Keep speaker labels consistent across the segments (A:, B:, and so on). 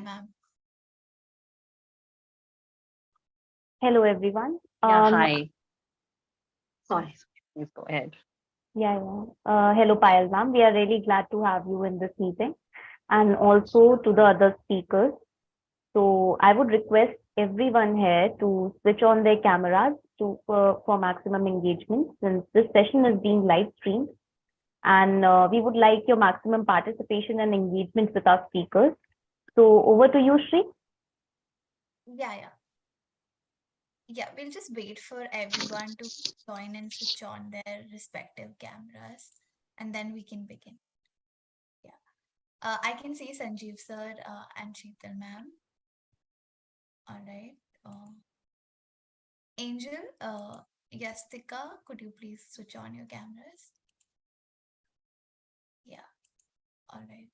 A: ma'am.
B: Hello, everyone.
C: Hi. Sorry, please go ahead.
B: Hello, Payal ma'am. We are really glad to have you in this meeting and also to the other speakers. So I would request everyone here to switch on their cameras for maximum engagement since this session is being live streamed. And we would like your maximum participation and engagement with our speakers. So over to you, Shri.
A: Yeah, we'll just wait for everyone to join and switch on their respective cameras, and then we can begin. Yeah, I can see Sanjeev sir and Shital ma'am. All right. Angel, yes, Deka, could you please switch on your cameras? Yeah, all right.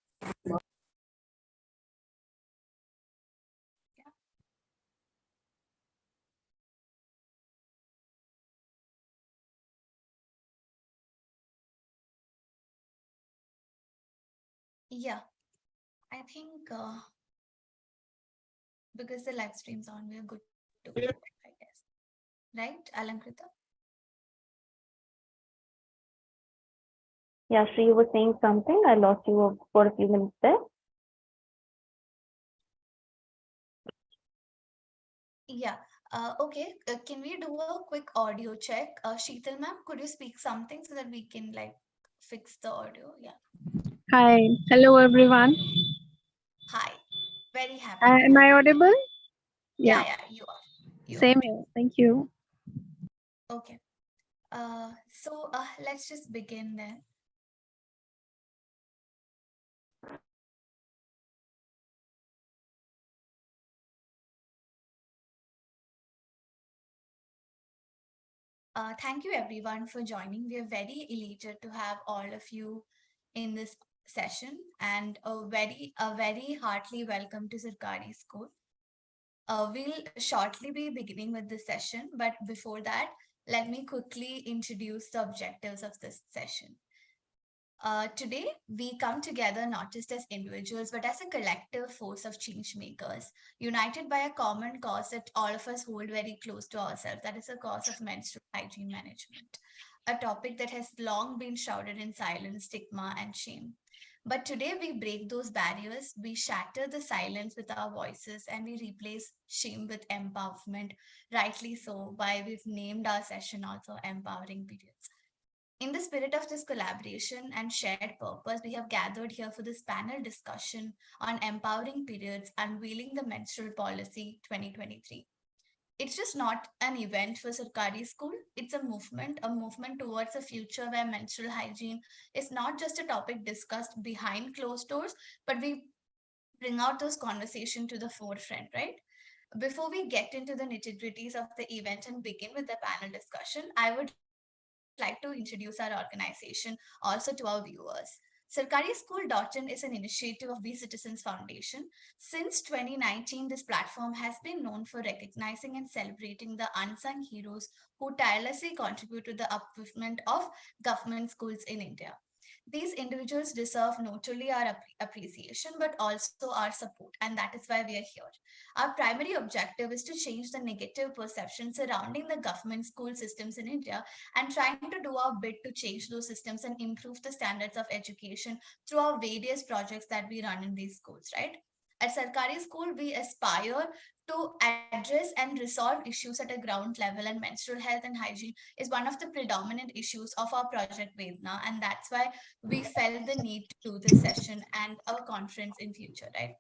A: Yeah, I think because the live stream's on, we're good to go, I guess. Right, Alankrita?
B: Yeah, Shri, you were saying something. I lost you for a few minutes there.
A: Yeah. Okay. Can we do a quick audio check? Shital ma'am, could you speak something so that we can like fix the audio? Yeah.
D: Hi. Hello, everyone.
A: Hi. Very happy.
D: Am I audible?
A: Yeah, you are.
D: Same here. Thank you.
A: Okay. So let's just begin then. Thank you everyone for joining. We are very elated to have all of you in this session, and a very heartily welcome to Sarkari School. We'll shortly be beginning with this session, but before that, let me quickly introduce the objectives of this session. Today, we come together not just as individuals, but as a collective force of change makers, united by a common cause that all of us hold very close to ourselves. That is the cause of menstrual hygiene management, a topic that has long been shrouded in silence, stigma, and shame. But today we break those barriers, we shatter the silence with our voices, and we replace shame with empowerment. Rightly so, why we've named our session also Empowering Periods. In the spirit of this collaboration and shared purpose, we have gathered here for this panel discussion on empowering periods, unveiling the menstrual policy 2023. It's just not an event for Sarkari school. It's a movement towards a future where menstrual hygiene is not just a topic discussed behind closed doors, but we bring out those conversations to the forefront, right? Before we get into the nitty-gritties of the event and begin with the panel discussion, I would like to introduce our organization also to our viewers. SarkariSchool.in is an initiative of WeCitizens Foundation. Since 2019, this platform has been known for recognizing and celebrating the unsung heroes who tirelessly contribute to the upliftment of government schools in India. These individuals deserve not only our appreciation, but also our support. And that is why we are here. Our primary objective is to change the negative perception surrounding the government school systems in India and trying to do our bit to change those systems and improve the standards of education through our various projects that we run in these schools, right? At Sarkari School, we aspire to address and resolve issues at a ground level, and menstrual health and hygiene is one of the predominant issues of our project Vedna, and that's why we felt the need to do this session and our conference in future, right?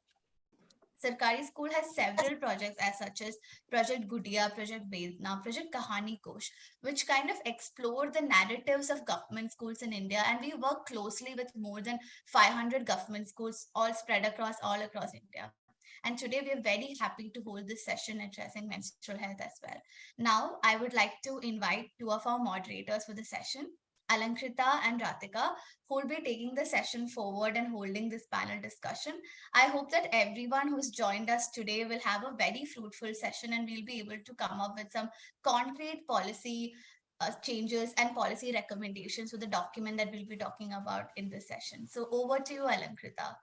A: Sarkari School has several projects as such as Project Gudia, Project Vedna, Project Kahani Kosh, which kind of explore the narratives of government schools in India. And we work closely with more than 500 government schools all spread across all across India. And today we are very happy to hold this session addressing menstrual health as well. Now, I would like to invite two of our moderators for the session, Alankrita and Ratika, who will be taking the session forward and holding this panel discussion. I hope that everyone who's joined us today will have a very fruitful session and we'll be able to come up with some concrete policy changes and policy recommendations for the document that we'll be talking about in this session. So over to you, Alankrita.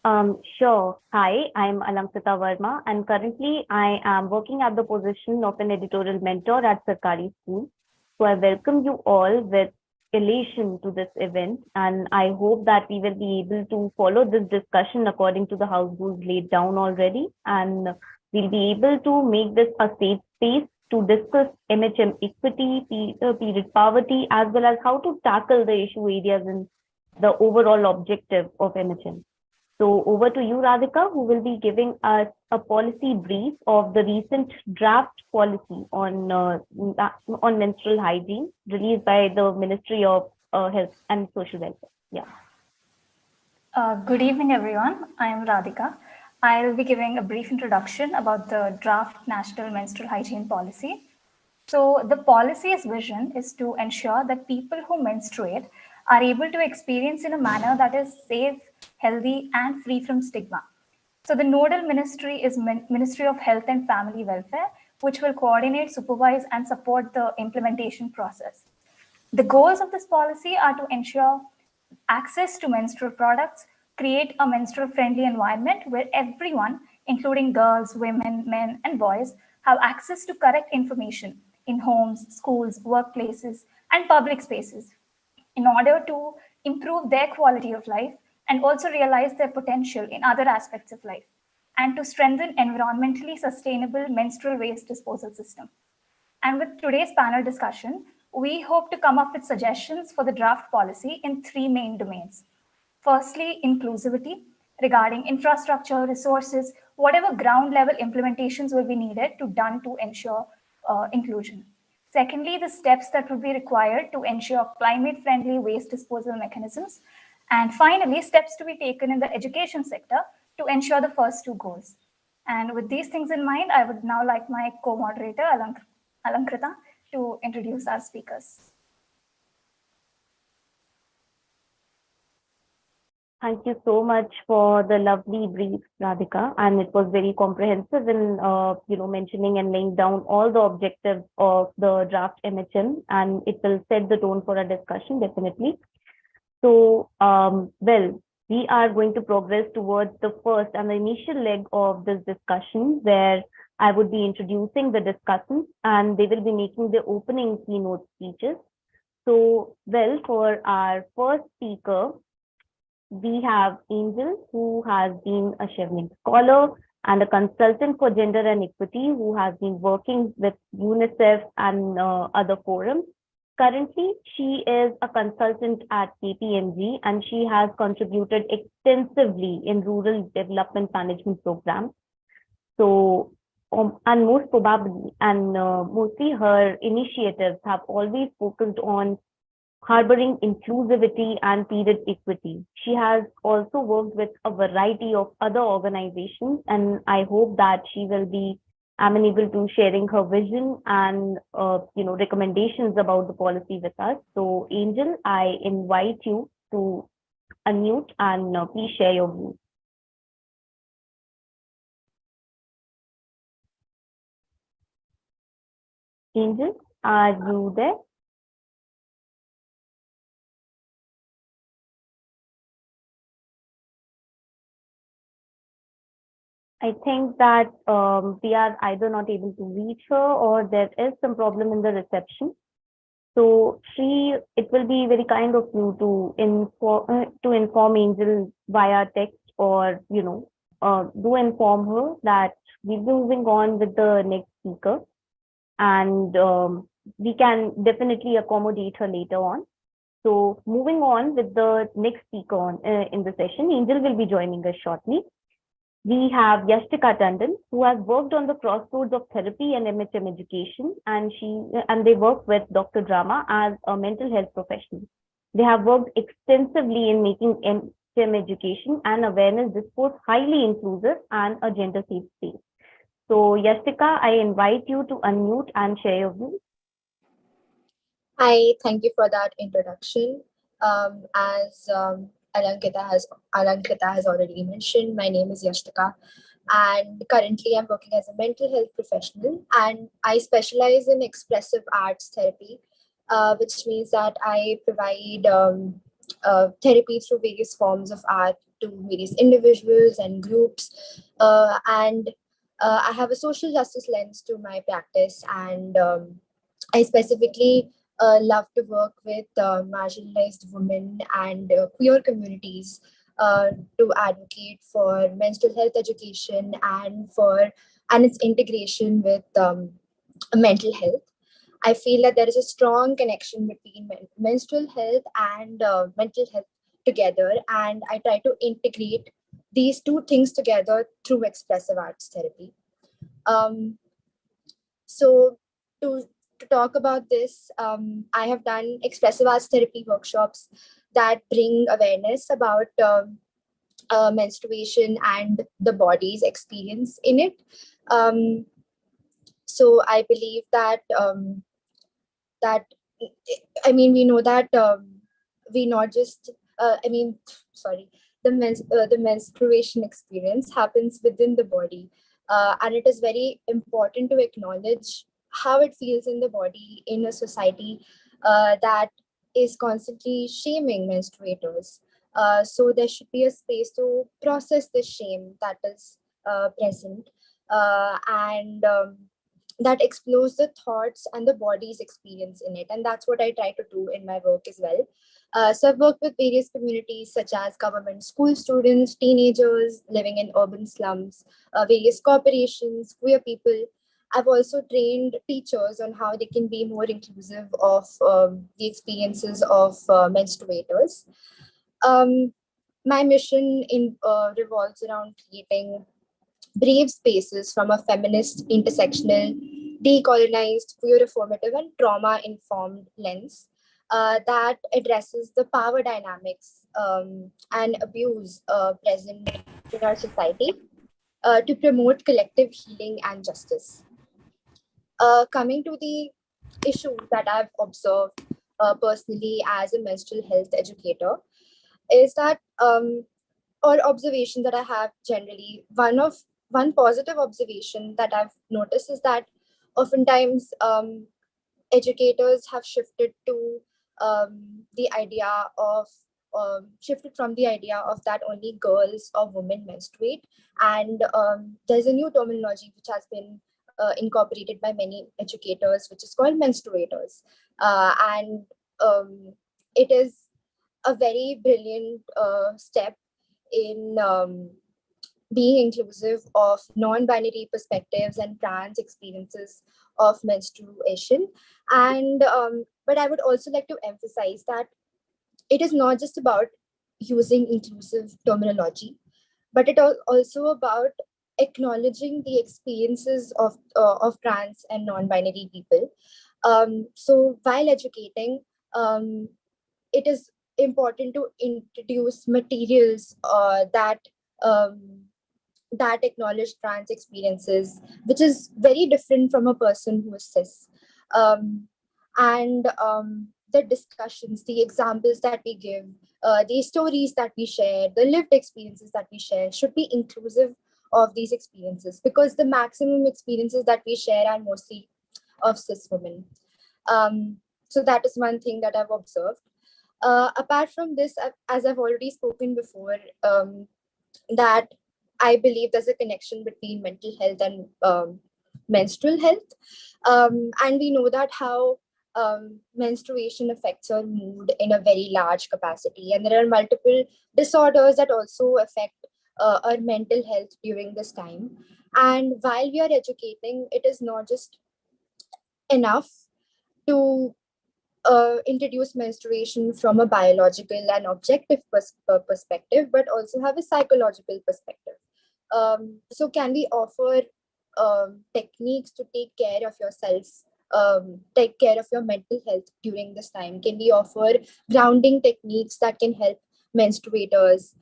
B: Sure. Hi, I'm Alankrita Verma, and currently I am working at the position of an editorial mentor at Sarkari School. So I welcome you all with elation to this event, and I hope that we will be able to follow this discussion according to the house rules laid down already, and we'll be able to make this a safe space to discuss MHM equity, period poverty, as well as how to tackle the issue areas in the overall objective of MHM. So over to you, Radhika, who will be giving us a policy brief of the recent draft policy on menstrual hygiene released by the Ministry of Health and Social Welfare. Yeah.
E: Good evening, everyone. I am Radhika. I'll be giving a brief introduction about the draft National Menstrual Hygiene Policy. So the policy's vision is to ensure that people who menstruate are able to experience in a manner that is safe, healthy, and free from stigma. So the nodal ministry is Ministry of Health and Family Welfare, which will coordinate, supervise, and support the implementation process. The goals of this policy are to ensure access to menstrual products, create a menstrual friendly environment where everyone, including girls, women, men, and boys, have access to correct information in homes, schools, workplaces, and public spaces in order to improve their quality of life and also realize their potential in other aspects of life, and to strengthen environmentally sustainable menstrual waste disposal system. And with today's panel discussion, we hope to come up with suggestions for the draft policy in three main domains. Firstly, inclusivity regarding infrastructure, resources, whatever ground level implementations will be needed to done to ensure inclusion. Secondly, the steps that would be required to ensure climate friendly waste disposal mechanisms. And finally, steps to be taken in the education sector to ensure the first two goals. And with these things in mind, I would now like my co-moderator, Alankrita, to introduce our speakers.
B: Thank you so much for the lovely brief, Radhika, and it was very comprehensive in mentioning and laying down all the objectives of the draft MHM, and it will set the tone for our discussion definitely. So, we are going to progress towards the first and the initial leg of this discussion, where I would be introducing the discussants, and they will be making the opening keynote speeches. So, for our first speaker, we have Angel, who has been a Chevening scholar and a consultant for gender and equity, who has been working with UNICEF and other forums. Currently, she is a consultant at KPMG, and she has contributed extensively in rural development management programs. So, and most probably, and mostly her initiatives have always focused on harboring inclusivity and period equity. She has also worked with a variety of other organizations, and I hope that she will be amenable to sharing her vision and recommendations about the policy with us. So, Angel, I invite you to unmute and please share your views. Angel, are you there? I think that we are either not able to reach her or there is some problem in the reception. So it will be very kind of you to inform Angel via text, or do inform her that we'll be moving on with the next speaker, and we can definitely accommodate her later on. So moving on with the next speaker in the session, Angel will be joining us shortly. We have Yashtika Tandon, who has worked on the crossroads of therapy and MHM education, and they work with Dr. Drama as a mental health professional. They have worked extensively in making MHM education and awareness discourse highly inclusive and a gender safe space. So, Yashtika, I invite you to unmute and share your views.
F: Hi, thank you for that introduction. As Alankita has already mentioned, my name is Yashtika, and currently I'm working as a mental health professional, and I specialize in expressive arts therapy, which means that I provide therapy through various forms of art, to various individuals and groups. And I have a social justice lens to my practice, and I specifically love to work with marginalized women and queer communities to advocate for menstrual health education and its integration with mental health. I feel that there is a strong connection between menstrual health and mental health together, and I try to integrate these two things together through expressive arts therapy. Um, so to talk about this, I have done expressive arts therapy workshops that bring awareness about menstruation and the body's experience in it. So I believe that that I mean, we know that we not just sorry, the menstruation experience happens within the body, and it is very important to acknowledge how it feels in the body in a society that is constantly shaming menstruators. So there should be a space to process the shame that is present, and that explores the thoughts and the body's experience in it. And that's what I try to do in my work as well. So I've worked with various communities such as government school students, teenagers living in urban slums, various corporations, queer people. I've also trained teachers on how they can be more inclusive of the experiences of menstruators. My mission revolves around creating brave spaces from a feminist, intersectional, decolonized, queer reformative, and trauma informed lens that addresses the power dynamics and abuse present in our society to promote collective healing and justice. Coming to the issues that I've observed personally as a menstrual health educator, is that or observation that I have generally, one positive observation that I've noticed is that oftentimes educators have shifted to the idea of shifted from the idea of that only girls or women menstruate, and there's a new terminology which has been incorporated by many educators, which is called menstruators, and it is a very brilliant step in being inclusive of non-binary perspectives and trans experiences of menstruation. And but I would also like to emphasize that it is not just about using inclusive terminology, but it also about acknowledging the experiences of trans and non-binary people. So while educating, it is important to introduce materials um, that acknowledge trans experiences, which is very different from a person who is cis. Um, and the discussions, the examples that we give, the stories that we share, the lived experiences that we share should be inclusive of these experiences, because the maximum experiences that we share are mostly of cis women. So that is one thing that I've observed. Apart from this, as I've already spoken before, that I believe there's a connection between mental health and menstrual health. And we know that how menstruation affects our mood in a very large capacity. And there are multiple disorders that also affect our mental health during this time. And while we are educating, it is not just enough to introduce menstruation from a biological and objective perspective, but also have a psychological perspective. So can we offer techniques to take care of yourself, take care of your mental health during this time? Can we offer grounding techniques that can help menstruators?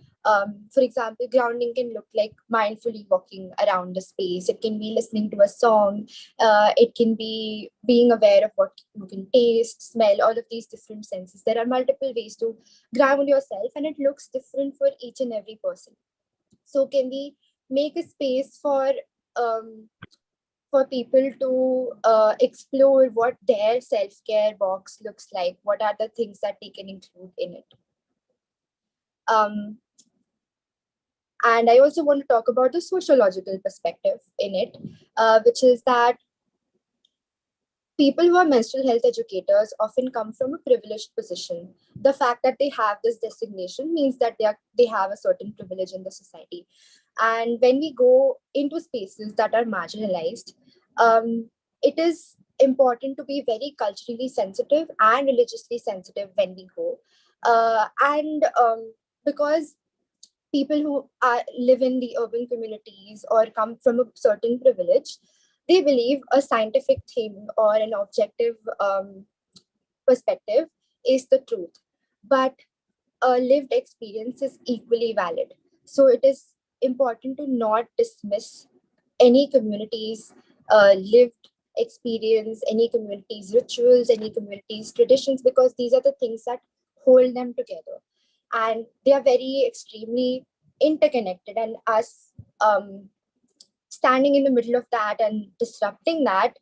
F: For example, grounding can look like mindfully walking around the space. It can be listening to a song. It can be being aware of what you can taste, smell, all of these different senses. There are multiple ways to ground yourself, and it looks different for each and every person. So can we make a space for people to explore what their self-care box looks like? What are the things that they can include in it? Um, so that is one thing that I've observed. Apart from this, as I've already spoken before, educators have shifted to the idea of only girls or women menstruate. So while educating, it is not just about using inclusive terminology, but it also about acknowledging the experiences of trans and non-binary people. And I also want to talk about the sociological perspective in it, which is that people who are menstrual health educators often come from a privileged position. The fact that they have this designation means that they have a certain privilege in the society. And when we go into spaces that are marginalized, it is important to be very culturally sensitive and religiously sensitive when we go. And because people who live in the urban communities or come from a certain privilege, they believe a scientific thing or an objective perspective is the truth. But a lived experience is equally valid. So it is important to not dismiss any community's lived experience, any community's rituals, any community's traditions, because these are the things that hold them together. And they are very extremely interconnected. And us standing in the middle of that and disrupting that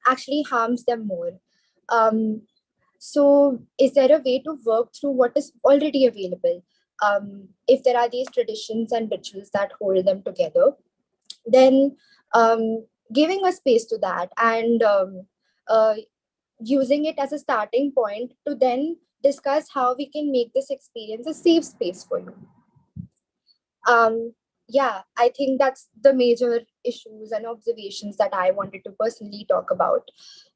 F: actually harms them more. So, is there a way to work through what is already available? If there are these traditions and rituals that hold them together, then giving a space to that and uh, using it as a starting point to then discuss how we can make this experience a safe space for you. Yeah, I think that's the major issues and observations that I wanted to personally talk about.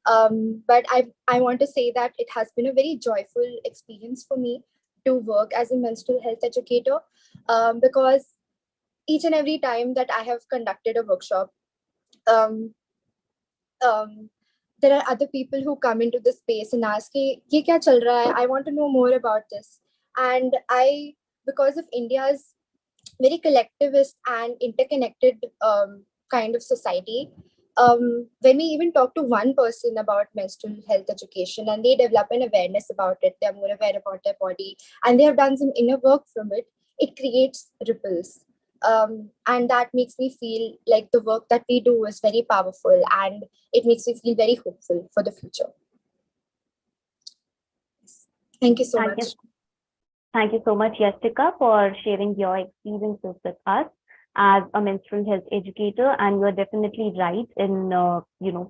F: But I want to say that it has been a very joyful experience for me to work as a menstrual health educator, because each and every time that I have conducted a workshop, um, um, there are other people who come into the space and ask, "Hey, ye kya chal raha hai? I want to know more about this." And because of India's very collectivist and interconnected kind of society, when we even talk to one person about menstrual health education and they develop an awareness about it, they're more aware about their body and they have done some inner work from it, it creates ripples. And that makes me feel like the work that we do is very powerful, and it makes me feel very hopeful for the future. Thank you so
B: Thank you.
F: much.
B: Thank you so much, Yastika, for sharing your experiences with us as a menstrual health educator. And you are definitely right in,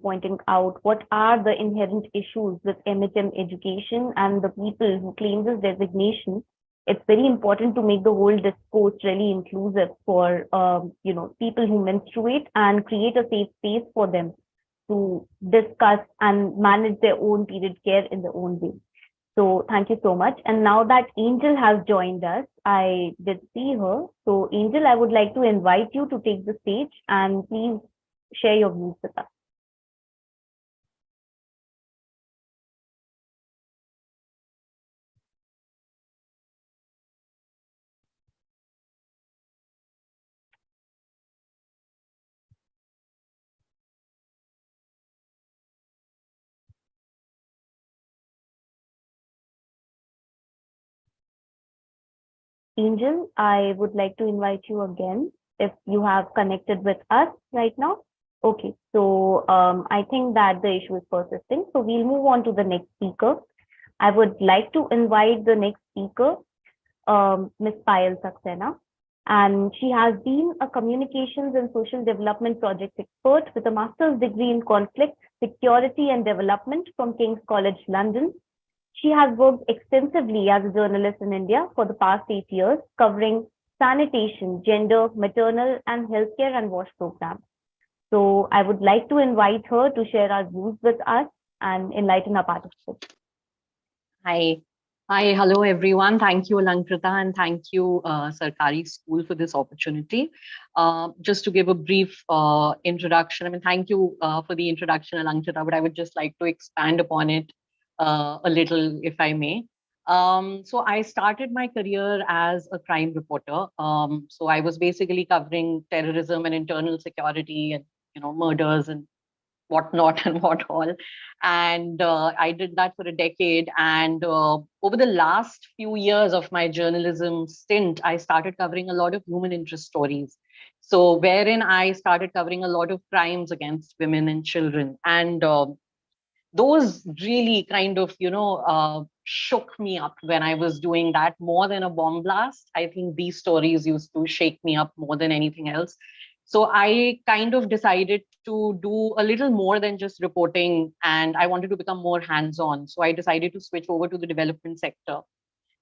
B: pointing out what are the inherent issues with MHM education and the people who claim this designation. It's very important to make the whole discourse really inclusive for, people who menstruate and create a safe space for them to discuss and manage their own period care in their own way. So thank you so much. And now that Angel has joined us, I did see her. So Angel, I would like to invite you to take the stage and please share your views with us. Angel, I would like to invite you again if you have connected with us right now. Okay, so I think that the issue is persisting. So we'll move on to the next speaker. I would like to invite the next speaker, Ms. Payal Saxena. And she has been a communications and social development project expert with a master's degree in conflict, security and development from King's College, London. She has worked extensively as a journalist in India for the past 8 years, covering sanitation, gender, maternal, and healthcare and WASH programs. So I would like to invite her to share our views with us and enlighten our participants.
C: Hi. Hi, hello everyone. Thank you, Alankrita, and thank you, Sarkari School, for this opportunity. Just to give a brief introduction, thank you for the introduction, Alankrita, but I would just like to expand upon it a little, if I may. So I started my career as a crime reporter. So I was basically covering terrorism and internal security and murders and whatnot and what all. And I did that for a decade. And over the last few years of my journalism stint, I started covering a lot of human interest stories. So wherein I started covering a lot of crimes against women and children. And those really kind of, shook me up when I was doing that more than a bomb blast. I think these stories used to shake me up more than anything else. So I kind of decided to do a little more than just reporting, and I wanted to become more hands on. So I decided to switch over to the development sector.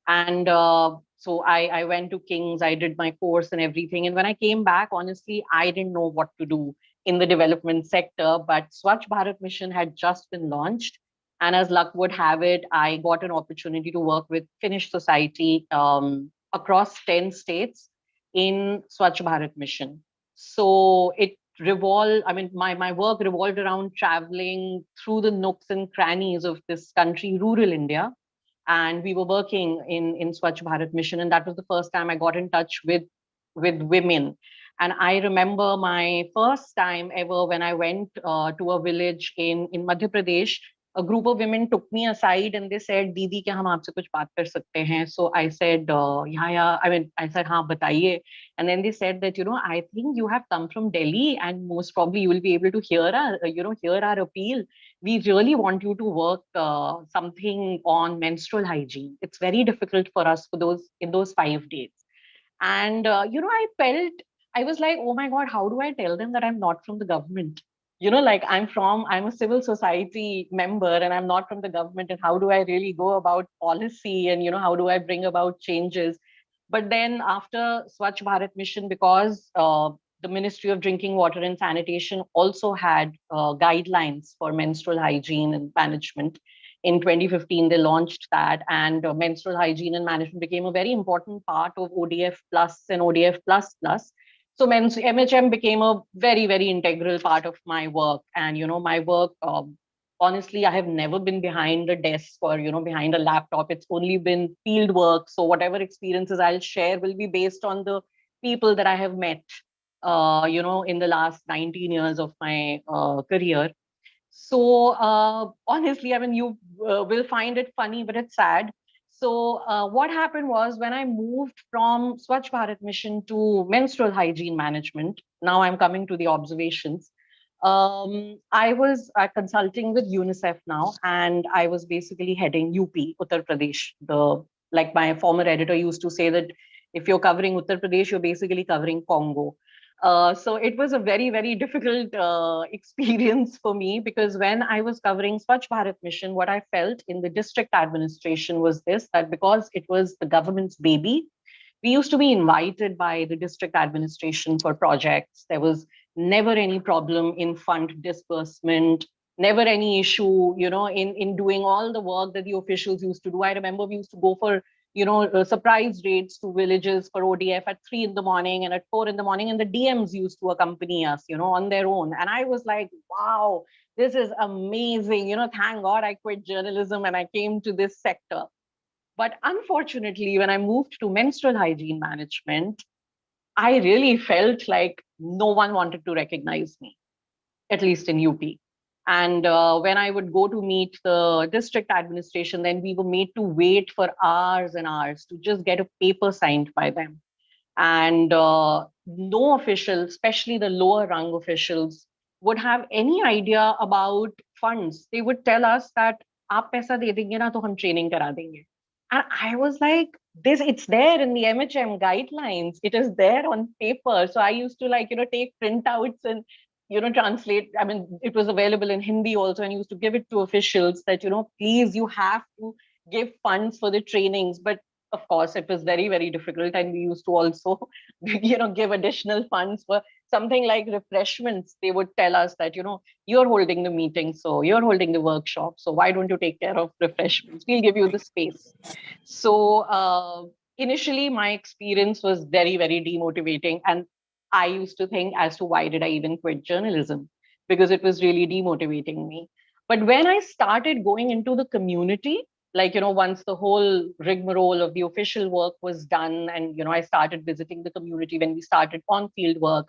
C: And so I went to King's, I did my course and everything. And when I came back, honestly, I didn't know what to do in the development sector. But Swachh Bharat Mission had just been launched. And as luck would have it, I got an opportunity to work with Finnish society across 10 states in Swachh Bharat Mission. So it revolved, I mean, my work revolved around traveling through the nooks and crannies of this country, rural India, and we were working in Swachh Bharat Mission, and that was the first time I got in touch with women. And I remember my first time ever when I went to a village in Madhya Pradesh. A group of women took me aside and they said, "Didi, क्या हम आपसे कुछ बात कर सकते हैं?" So I said, "Yeah." I mean, I said, "हाँ, बताइए." And then they said that, I think you have come from Delhi, and most probably you will be able to hear our appeal. We really want you to work something on menstrual hygiene. It's very difficult for us for those in those 5 days. And I was like, oh my God, how do I tell them that I'm not from the government? Like I'm a civil society member and I'm not from the government. And how do I really go about policy? And how do I bring about changes? But then after Swachh Bharat Mission, because the Ministry of Drinking Water and Sanitation also had guidelines for menstrual hygiene and management. In 2015, they launched that, and menstrual hygiene and management became a very important part of ODF Plus and ODF Plus Plus. So MHM became a very, very integral part of my work. And, my work, honestly, I have never been behind a desk or, behind a laptop. It's only been field work. So whatever experiences I'll share will be based on the people that I have met, in the last 19 years of my career. So honestly, I mean, you will find it funny, but it's sad. So what happened was when I moved from Swachh Bharat Mission to menstrual hygiene management, now I'm coming to the observations. I was consulting with UNICEF now, and I was basically heading UP, Uttar Pradesh. Like my former editor used to say that if you're covering Uttar Pradesh, you're basically covering Congo. So it was a very, very difficult experience for me, because when I was covering Swachh Bharat Mission, what I felt in the district administration was this, that because it was the government's baby, we used to be invited by the district administration for projects. There was never any problem in fund disbursement, never any issue, in doing all the work that the officials used to do. I remember we used to go for surprise raids to villages for ODF at 3 in the morning and at 4 in the morning, and the DMs used to accompany us, on their own. And I was like, wow, this is amazing. Thank God I quit journalism and I came to this sector. But unfortunately, when I moved to menstrual hygiene management, I really felt like no one wanted to recognize me, at least in UP. And when I would go to meet the district administration, then we were made to wait for hours and hours to just get a paper signed by them. And no official, especially the lower rung officials, would have any idea about funds. They would tell us that आप पैसा दे देंगे ना तो हम training करा देंगे. And I was like, it's there in the MHM guidelines. It is there on paper. So I used to take printouts and, translate. I mean, it was available in Hindi also, and used to give it to officials that, please, you have to give funds for the trainings. But of course, it was very, very difficult. And we used to also, give additional funds for something like refreshments. They would tell us that, you're holding the meeting, so you're holding the workshop. So why don't you take care of refreshments? We'll give you the space. So initially, my experience was very, very demotivating. And I used to think as to why did I even quit journalism? Because it was really demotivating me. But when I started going into the community, once the whole rigmarole of the official work was done, and, I started visiting the community when we started on field work,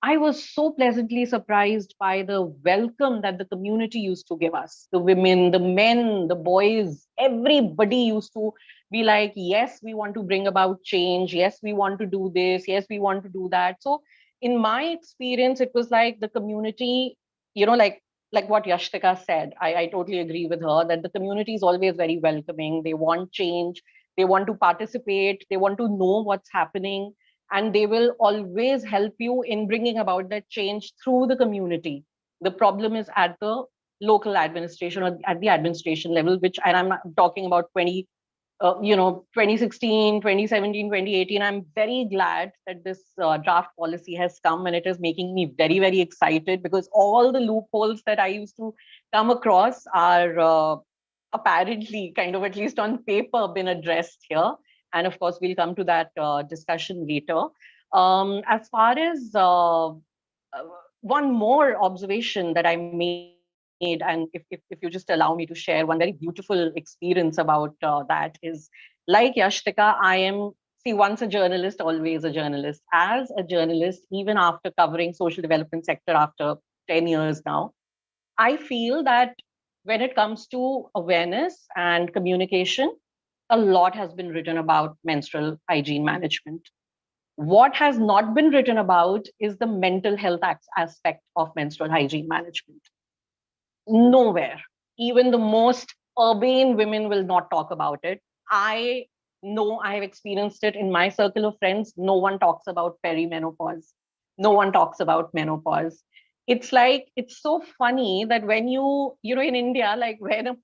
C: I was so pleasantly surprised by the welcome that the community used to give us. The women, the men, the boys, everybody used to be like, yes, we want to bring about change. Yes, we want to do this. Yes, we want to do that. So in my experience, it was like the community, like what Yashtika said, I totally agree with her that the community is always very welcoming. They want change, they want to participate, they want to know what's happening, and they will always help you in bringing about that change through the community. The problem is at the local administration or at the administration level, which, and I'm talking about 2016, 2017, 2018. I'm very glad that this draft policy has come, and it is making me very, very excited because all the loopholes that I used to come across are apparently kind of, at least on paper, been addressed here. And of course, we'll come to that discussion later. As far as one more observation that I made, and if you just allow me to share one very beautiful experience about that, is like Yashtika, I am, see, once a journalist, always a journalist. As a journalist, even after covering social development sector after 10 years now, I feel that when it comes to awareness and communication, a lot has been written about menstrual hygiene management. What has not been written about is the mental health aspect of menstrual hygiene management. Nowhere. Even the most urbane women will not talk about it. I know, I have experienced it in my circle of friends. No one talks about perimenopause. No one talks about menopause. It's like, it's so funny that when in India, like when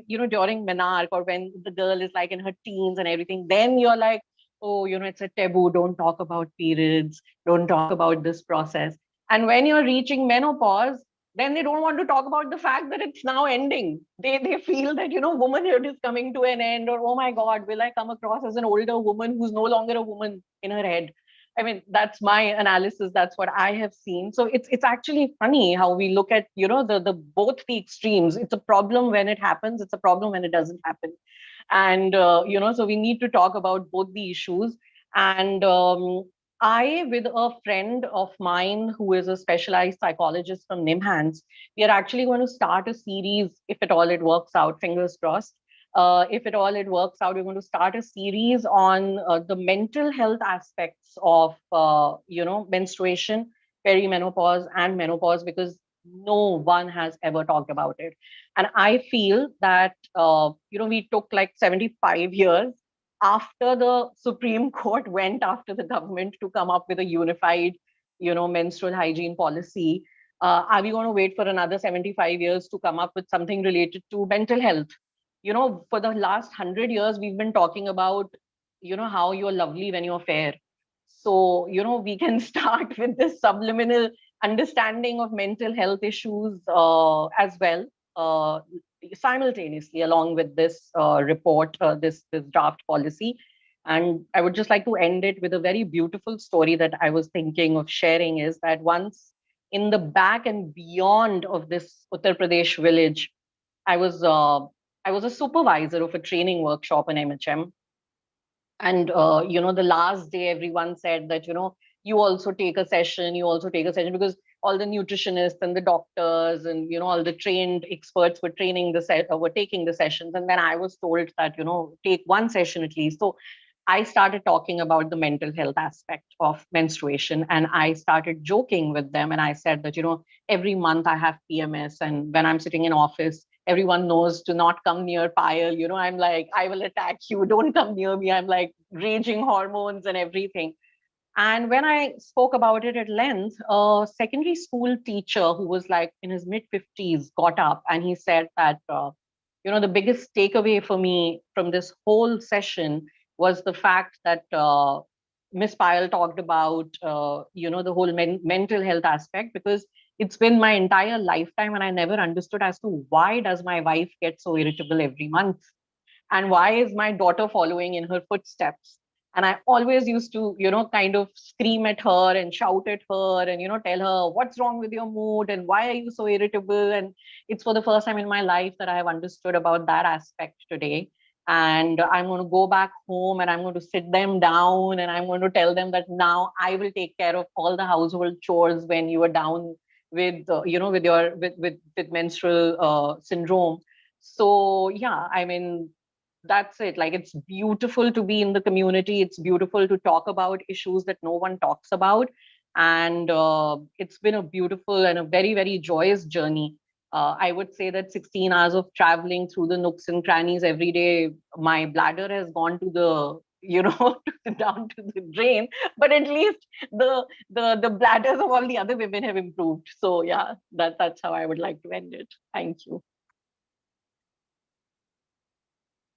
C: during menarche, or when the girl is like in her teens and everything, then you're like, oh, it's a taboo. Don't talk about periods. Don't talk about this process. And when you're reaching menopause, then they don't want to talk about the fact that it's now ending. They feel that, womanhood is coming to an end, or, oh my God, will I come across as an older woman who's no longer a woman in her head? I mean, that's my analysis. That's what I have seen. So it's actually funny how we look at, the both the extremes. It's a problem when it happens. It's a problem when it doesn't happen. And, so we need to talk about both the issues. And I, with a friend of mine who is a specialized psychologist from NIMHANS, we are actually going to start a series, if at all it works out, fingers crossed. If at all it works out, we're going to start a series on the mental health aspects of, menstruation, perimenopause, and menopause, because no one has ever talked about it. And I feel that, we took like 75 years after the Supreme Court went after the government to come up with a unified, menstrual hygiene policy. Are we going to wait for another 75 years to come up with something related to mental health? For the last 100 years, we've been talking about, how you're lovely when you're fair. So, we can start with this subliminal understanding of mental health issues as well, simultaneously, along with this report, this draft policy. And I would just like to end it with a very beautiful story that I was thinking of sharing, is that once in the back and beyond of this Uttar Pradesh village, I was a supervisor of a training workshop in MHM. And the last day, everyone said that, you also take a session, because all the nutritionists and the doctors and, all the trained experts were were taking the sessions. And then I was told that, take one session at least. So I started talking about the mental health aspect of menstruation, and I started joking with them. And I said that, every month I have PMS, and when I'm sitting in office, everyone knows to not come near Payal. I'm like, I will attack you. Don't come near me. I'm like raging hormones and everything. And when I spoke about it at length, a secondary school teacher who was like in his mid 50s got up and he said that, the biggest takeaway for me from this whole session was the fact that Miss Payal talked about, the whole mental health aspect, because it's been my entire lifetime and I never understood as to why does my wife get so irritable every month, and why is my daughter following in her footsteps. And I always used to, kind of scream at her and shout at her and, tell her, what's wrong with your mood and why are you so irritable? And it's for the first time in my life that I have understood about that aspect today. And I'm going to go back home and I'm going to sit them down and I'm going to tell them that now I will take care of all the household chores when you are down with, with menstrual syndrome. So yeah, I mean, that's it. Like, it's beautiful to be in the community. It's beautiful to talk about issues that no one talks about. And it's been a beautiful and a very, very joyous journey I would say that 16 hours of traveling through the nooks and crannies every day, my bladder has gone to the, down to the drain. But at least the bladders of all the other women have improved. So yeah, that's how I would like to end it. Thank you.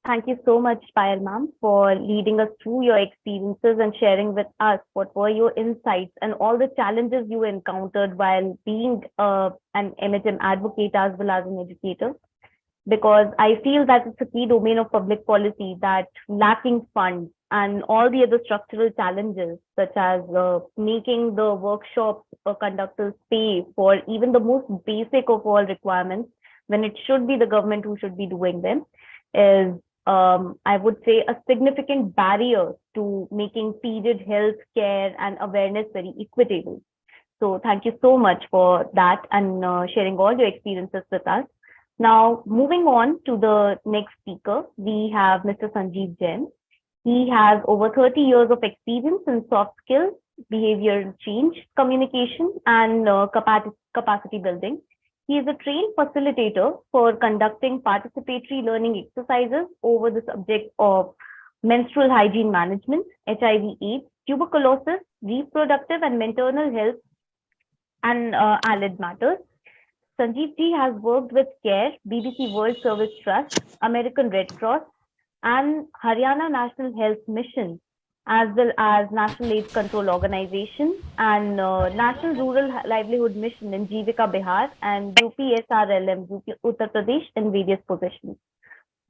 B: Thank you so much, Payal ma'am, for leading us through your experiences and sharing with us what were your insights and all the challenges you encountered while being an MHM advocate as well as an educator. Because I feel that it's a key domain of public policy that lacking funds and all the other structural challenges, such as making the workshop conductors pay for even the most basic of all requirements, when it should be the government who should be doing them, is I would say a significant barrier to making period health care and awareness very equitable. So thank you so much for that and sharing all your experiences with us. Now, moving on to the next speaker, we have Mr. Sanjeev Jain. He has over 30 years of experience in soft skills, behavioral change, communication, and capacity building. He is a trained facilitator for conducting participatory learning exercises over the subject of menstrual hygiene management, HIV/AIDS, tuberculosis, reproductive and maternal health, and allied matters. Sanjeev ji has worked with CARE, BBC World Service Trust, American Red Cross, and Haryana National Health Mission, as well as National AIDS Control Organization and National Rural Livelihood Mission in Jivika, Bihar, and UPSRLM, Uttar Pradesh, in various positions.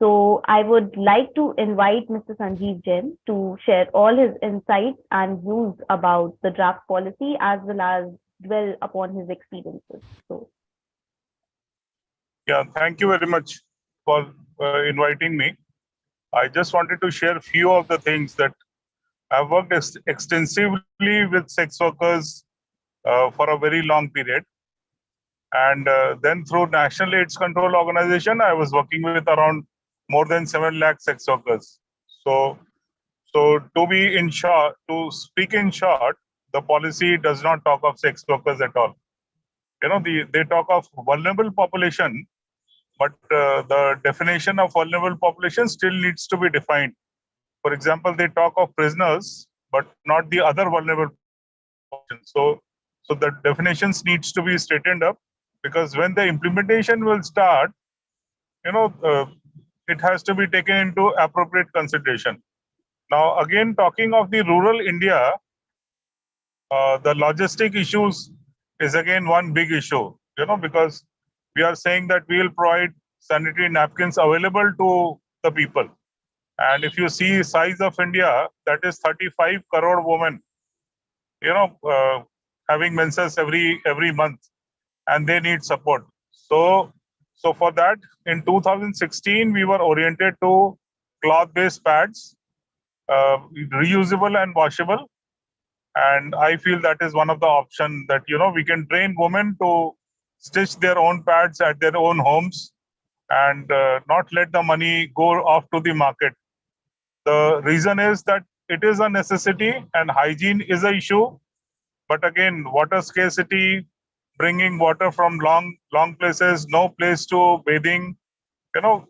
B: So I would like to invite Mr. Sanjeev Jain to share all his insights and views about the draft policy as well as dwell upon his experiences. So.
G: Yeah, thank you very much for inviting me. I just wanted to share a few of the things that I've worked extensively with sex workers for a very long period. And then through National AIDS Control Organization, I was working with around more than 7 lakh sex workers. So to speak in short, the policy does not talk of sex workers at all. They talk of vulnerable population, but the definition of vulnerable population still needs to be defined. For example, they talk of prisoners, but not the other vulnerable population. So the definitions needs to be straightened up, because when the implementation will start, it has to be taken into appropriate consideration. Now, again, talking of the rural India, the logistic issues is again one big issue, because we are saying that we will provide sanitary napkins available to the people. And if you see size of India, that is 35 crore women, having menses every month, and they need support. So for that, in 2016, we were oriented to cloth-based pads, reusable and washable. And I feel that is one of the options that, we can train women to stitch their own pads at their own homes and not let the money go off to the market. The reason is that it is a necessity and hygiene is an issue. But again, water scarcity, bringing water from long places, no place to bathing.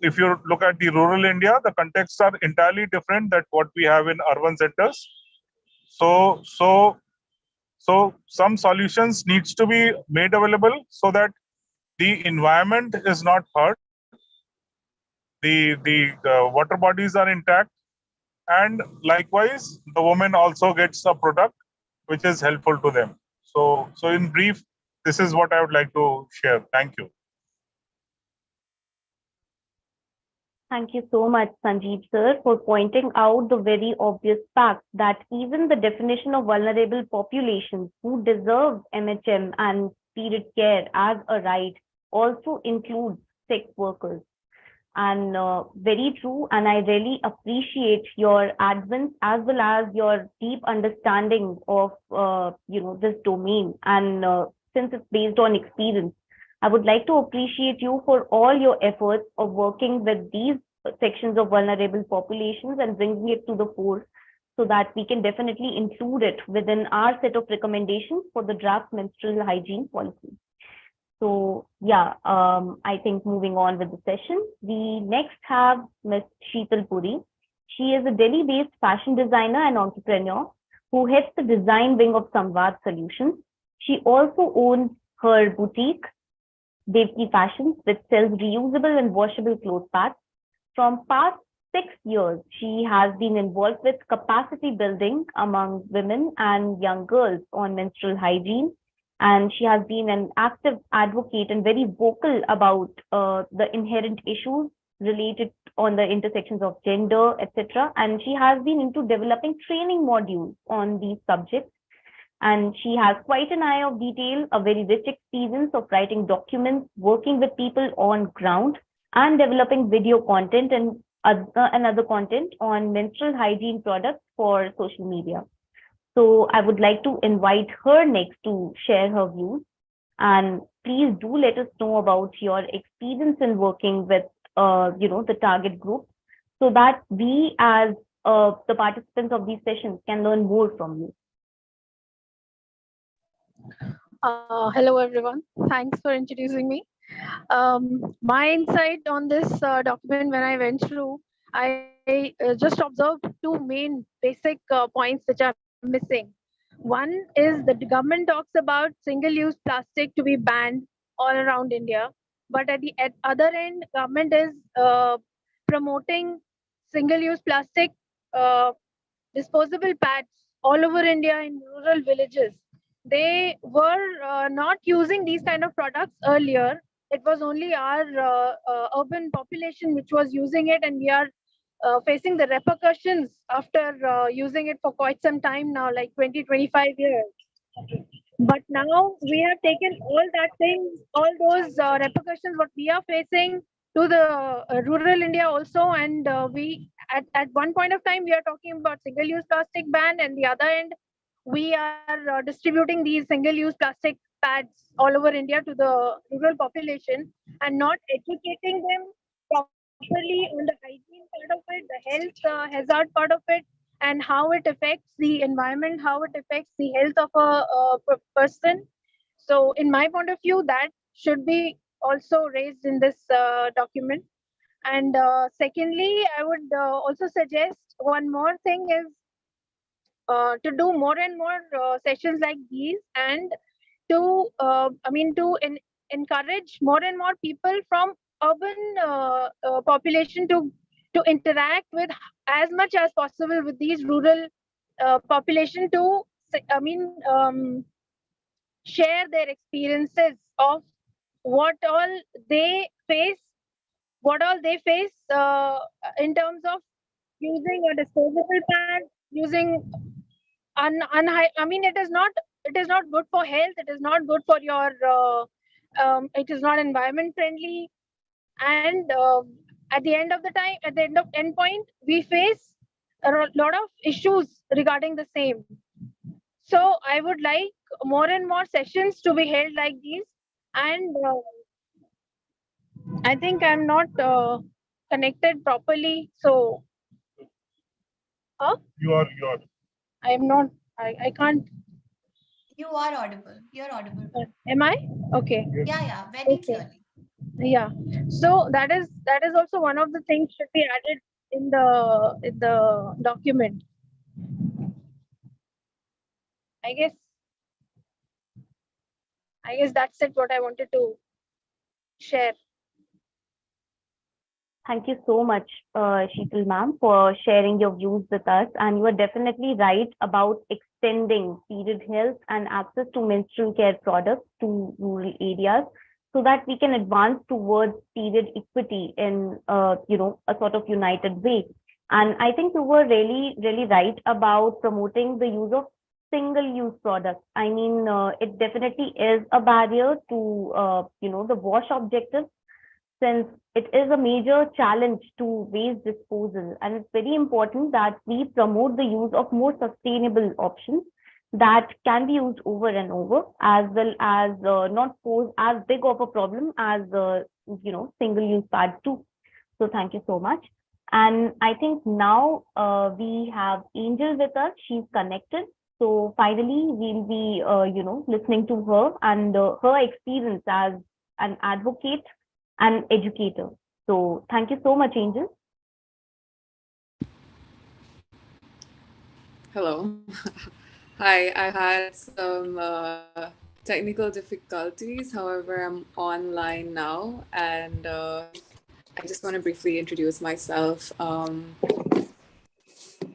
G: If you look at the rural India, the contexts are entirely different than what we have in urban centers. So some solutions needs to be made available so that the environment is not hurt, the water bodies are intact, and likewise the woman also gets a product which is helpful to them. So in brief, this is what I would like to share. Thank you.
B: Thank you so much, Sanjeev sir, for pointing out the very obvious fact that even the definition of vulnerable populations who deserve MHM and period care as a right also includes sex workers. And very true, and I really appreciate your advent as well as your deep understanding of this domain. And since it's based on experience, I would like to appreciate you for all your efforts of working with these sections of vulnerable populations and bringing it to the fore so that we can definitely include it within our set of recommendations for the draft menstrual hygiene policy. So yeah, I think moving on with the session, we next have Ms. Shital Puri. She is a Delhi-based fashion designer and entrepreneur who heads the design wing of Samvaad Solutions. She also owns her boutique, Devki Fashions, which sells reusable and washable clothes pads. From past 6 years, she has been involved with capacity building among women and young girls on menstrual hygiene. And she has been an active advocate and very vocal about the inherent issues related on the intersections of gender, etc. And she has been into developing training modules on these subjects. And she has quite an eye of detail, a very rich experience of writing documents, working with people on ground, and developing video content and other content on menstrual hygiene products for social media. So I would like to invite her next to share her views. And please do let us know about your experience in working with, the target group, so that we as the participants of these sessions can learn more from you.
D: Hello, everyone. Thanks for introducing me. My insight on this document when I went through, I just observed two main basic points which are missing. One is that the government talks about single-use plastic to be banned all around India, but at other end, government is promoting single-use plastic uh, disposable pads all over India in rural villages. They were not using these kind of products earlier. It was only our urban population which was using it, and we are facing the repercussions after using it for quite some time now, like 20, 25 years. But now we have taken all that thing, all those repercussions what we are facing to the rural India also, and we at one point of time we are talking about single-use plastic ban, and the other end we are distributing these single-use plastic pads all over India to the rural population and not educating them properly on the hygiene part of it, the health hazard part of it, and how it affects the environment, how it affects the health of a person. So, in my point of view, that should be also raised in this document. And secondly, I would also suggest one more thing is to do more and more sessions like these, and to encourage more and more people from urban population to interact with as much as possible with these rural population to I mean share their experiences of what all they face, what all they face in terms of using a disposable pad, using it is not good for health, it is not good for your it is not environment friendly, and at the end of the time, at the end point, we face a lot of issues regarding the same. So I would like more and more sessions to be held like these, and I think I'm not connected properly, so
G: You are.
D: I'm not, I can't.
A: You are audible. You're audible.
D: Am I? Okay.
A: Yeah, very
D: Okay.
A: clearly.
D: Yeah. So that is also one of the things should be added in the document. I guess that's it what I wanted to share.
B: Thank you so much, Shital ma'am, for sharing your views with us. And you are definitely right about extending period health and access to menstrual care products to rural areas, so that we can advance towards period equity in, a sort of united way. And I think you were really, really right about promoting the use of single-use products. I mean, it definitely is a barrier to, the wash objectives, since it is a major challenge to waste disposal. And it's very important that we promote the use of more sustainable options that can be used over and over, as well as not pose as big of a problem as single-use pads do. So thank you so much. And I think now we have Angel with us. She's connected. So finally, we'll be, listening to her and her experience as an advocate and educator. So thank you so much, Angel.
H: Hello. Hi, I had some technical difficulties. However, I'm online now, and I just want to briefly introduce myself.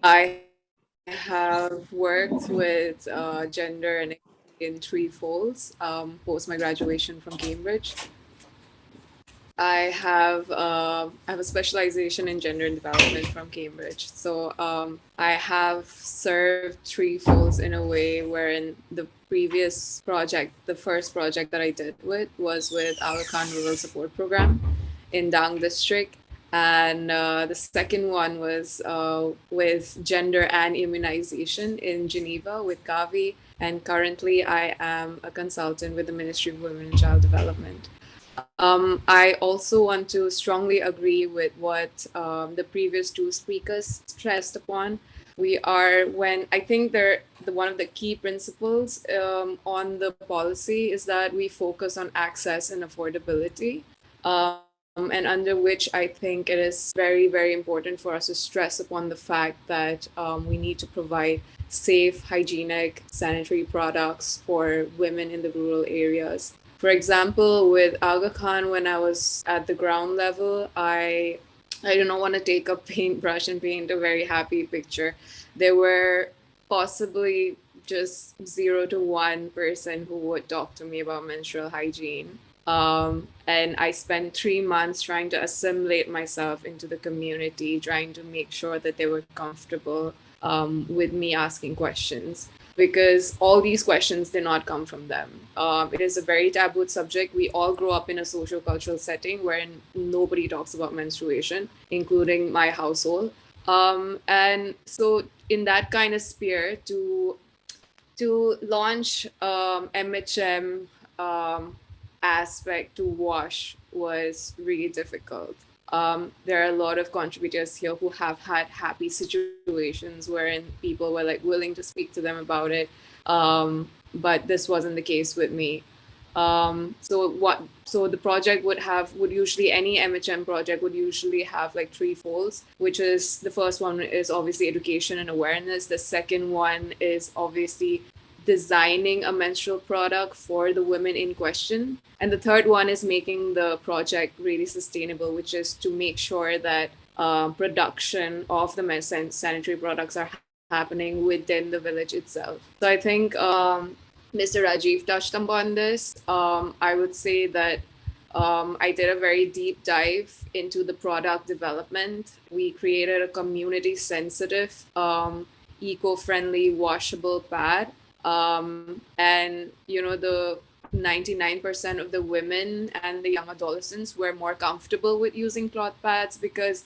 H: I have worked with gender and equity in three folds post my graduation from Cambridge. I have a specialization in gender and development from Cambridge. So I have served three folds in a way wherein the previous project, the first project that I did was with Aga Khan Rural Support Program in Dang District. And the second one was with gender and immunization in Geneva with Gavi. And currently I am a consultant with the Ministry of Women and Child Development. I also want to strongly agree with what the previous two speakers stressed upon. We are when I think one of the key principles on the policy is that we focus on access and affordability, and under which I think it is very, very important for us to stress upon the fact that we need to provide safe, hygienic, sanitary products for women in the rural areas. For example, with Aga Khan, when I was at the ground level, I do not want to take a paintbrush and paint a very happy picture. There were possibly just 0 to 1% who would talk to me about menstrual hygiene. And I spent 3 months trying to assimilate myself into the community, trying to make sure that they were comfortable with me asking questions, because all these questions did not come from them. It is a very taboo subject. We all grow up in a social-cultural setting wherein nobody talks about menstruation, including my household. And so in that kind of sphere, to launch MHM aspect to WASH was really difficult. There are a lot of contributors here who have had happy situations wherein people were like willing to speak to them about it, but this wasn't the case with me. So the project would usually, any MHM project would usually have like three folds, which is, the first one is obviously education and awareness. The second one is obviously designing a menstrual product for the women in question. And the third one is making the project really sustainable, which is to make sure that production of the sanitary products are happening within the village itself. So I think Mr. Rajiv touched upon this. I would say that I did a very deep dive into the product development. We created a community sensitive, eco-friendly washable pad. And the 99% of the women and the young adolescents were more comfortable with using cloth pads, because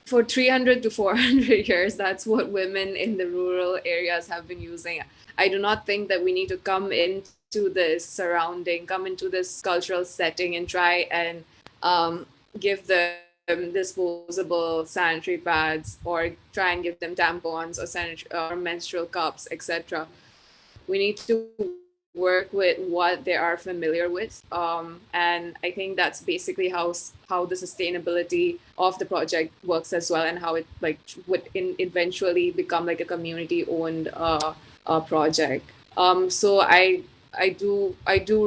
H: for 300 to 400 years, that's what women in the rural areas have been using. I do not think that we need to come into this cultural setting and try and give them disposable sanitary pads, or try and give them tampons or menstrual cups, etc. We need to work with what they are familiar with, and I think that's basically how the sustainability of the project works as well, and how it would eventually become like a community owned project. So I do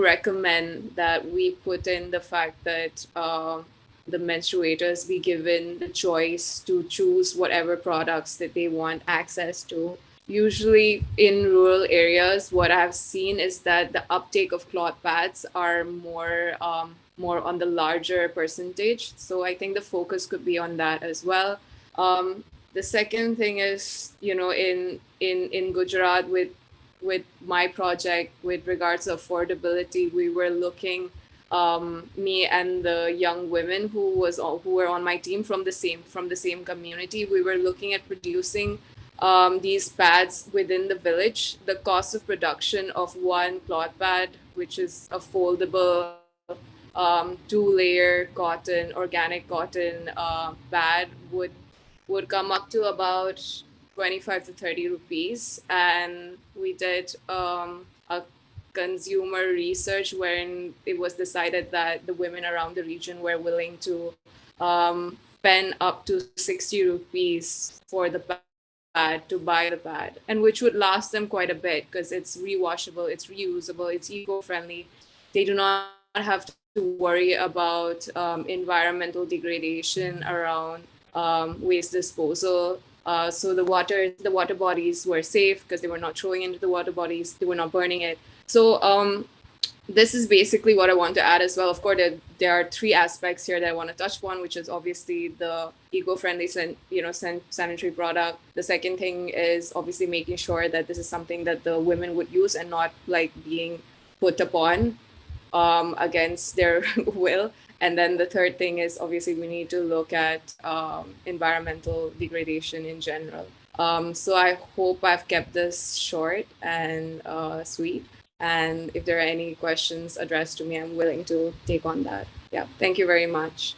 H: recommend that we put in the fact that the menstruators be given the choice to choose whatever products that they want access to. Usually in rural areas, what I've seen is that the uptake of cloth pads are more on the larger percentage. So I think the focus could be on that as well. The second thing is, in Gujarat with my project with regards to affordability, we were looking, me and the young women who were on my team from the same community, we were looking at producing these pads within the village. The cost of production of one cloth pad, which is a foldable 2-layer organic cotton pad, would come up to about 25 to 30 rupees. And we did a consumer research wherein it was decided that the women around the region were willing to spend up to 60 rupees for the pad, to buy the pad, and which would last them quite a bit because it's rewashable, it's reusable, it's eco-friendly. They do not have to worry about environmental degradation around waste disposal. So the water bodies were safe because they were not throwing into the water bodies, they were not burning it. So this is basically what I want to add as well. Of course, there are three aspects here that I want to touch upon, which is obviously the eco-friendly, sanitary product. The second thing is obviously making sure that this is something that the women would use and not like being put upon against their will. And then the third thing is obviously we need to look at environmental degradation in general. So I hope I've kept this short and sweet. And if there are any questions addressed to me, I'm willing to take on that. Yeah, thank you very much.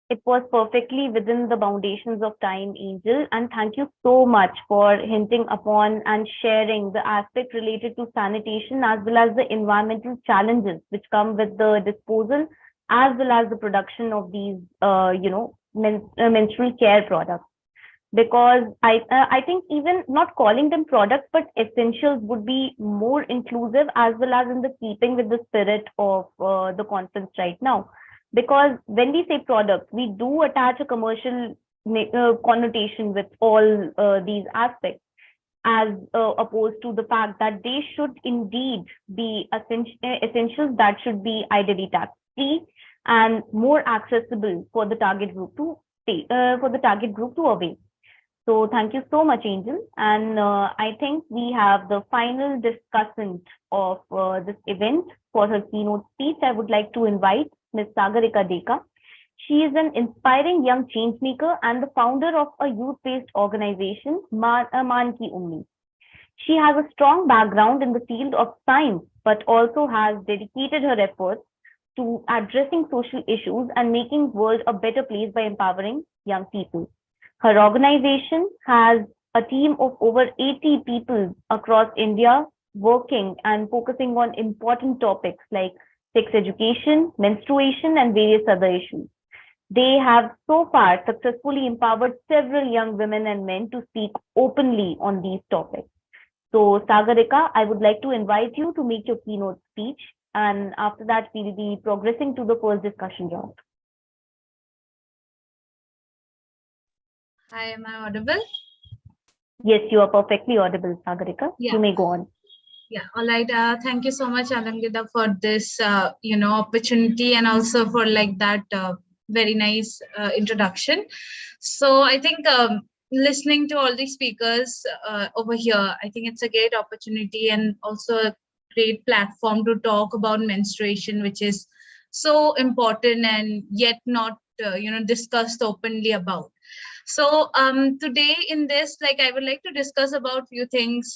B: It was perfectly within the foundations of time, Angel, and thank you so much for hinting upon and sharing the aspect related to sanitation as well as the environmental challenges which come with the disposal as well as the production of these, menstrual care products. Because I think even not calling them products but essentials would be more inclusive as well as in the keeping with the spirit of the conference right now. Because when we say product, we do attach a commercial connotation with all these aspects, as opposed to the fact that they should indeed be essentials that should be ideally tax free and more accessible for the target group to avail. So thank you so much, Angel. And I think we have the final discussant of this event for her keynote speech. I would like to invite Ms. Sagarika Deka. She is an inspiring young changemaker and the founder of a youth-based organization, Maan ki Umeed. She has a strong background in the field of science, but also has dedicated her efforts to addressing social issues and making the world a better place by empowering young people. Her organization has a team of over 80 people across India working and focusing on important topics like sex education, menstruation, and various other issues. They have so far successfully empowered several young women and men to speak openly on these topics. So, Sagarika, I would like to invite you to make your keynote speech, and after that, we'll be progressing to the first discussion round.
I: Hi, am I audible?
B: Yes, you are perfectly audible, Sagarika.
I: Yeah.
B: You may go on.
I: Yeah, all right. Thank you so much, Alangita, for this, opportunity and also for like that very nice introduction. So I think listening to all these speakers over here, I think it's a great opportunity and also a great platform to talk about menstruation, which is so important and yet not, discussed openly about. So today in this, like I would like to discuss about few things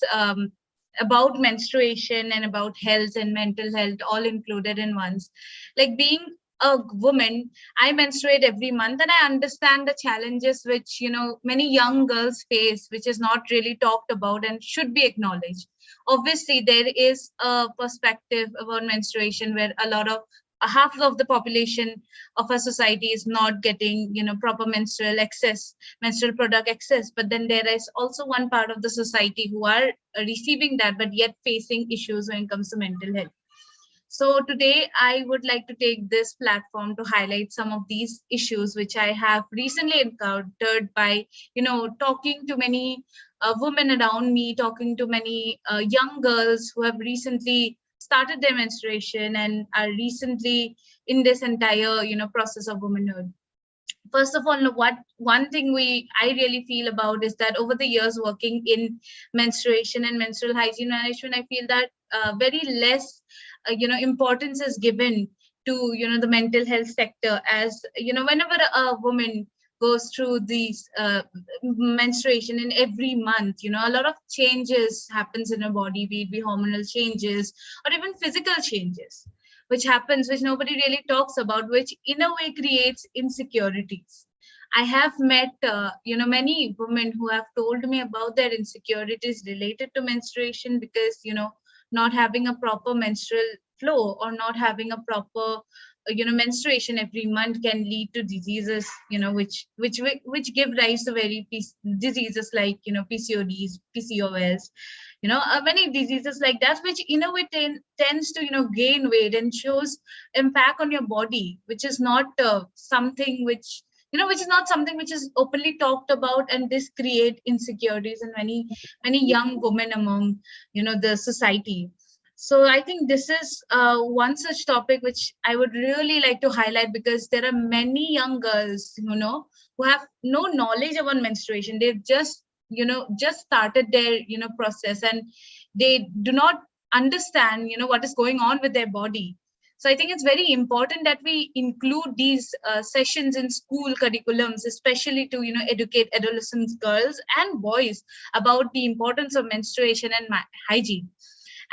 I: about menstruation and about health and mental health, all included in once. Like being a woman, I menstruate every month and I understand the challenges which, many young girls face, which is not really talked about and should be acknowledged. Obviously, there is a perspective about menstruation where a lot of half of the population of our society is not getting proper menstrual product access, but then there is also one part of the society who are receiving that but yet facing issues when it comes to mental health. So today I would like to take this platform to highlight some of these issues which I have recently encountered by talking to many women around me, talking to many young girls who have recently started their menstruation and are recently in this entire process of womanhood. First of all, one thing I really feel about is that over the years working in menstruation and menstrual hygiene management, I feel that very less importance is given to the mental health sector, as whenever a woman goes through these menstruation in every month, a lot of changes happens in her body, be it hormonal changes or even physical changes, which happens, which nobody really talks about, which in a way creates insecurities. I have met, many women who have told me about their insecurities related to menstruation because, not having a proper menstrual flow or not having a proper, menstruation every month can lead to diseases, which give rise to very diseases like, PCODs, PCOS, many diseases like that, which tends to gain weight and shows impact on your body, which is not something which is not something which is openly talked about, and this create insecurities in many young women among the society. So I think this is one such topic which I would really like to highlight, because there are many young girls who have no knowledge about menstruation. They've just started their process, and they do not understand what is going on with their body. So I think it's very important that we include these sessions in school curriculums, especially to educate adolescent girls and boys about the importance of menstruation and hygiene.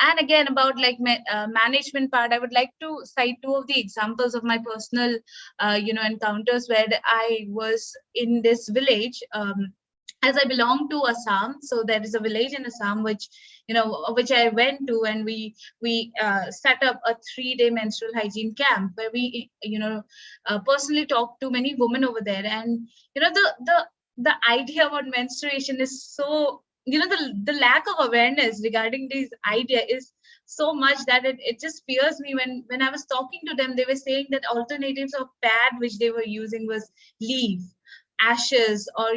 I: And again, about like management part, I would like to cite two of the examples of my personal encounters where I was in this village. As I belong to Assam, so there is a village in Assam which I went to, and we set up a 3-day menstrual hygiene camp where we personally talked to many women over there. And the idea about menstruation is so, the lack of awareness regarding this idea is so much that it just fears me. When I was talking to them, they were saying that alternatives of pad which they were using was leaf, ashes, or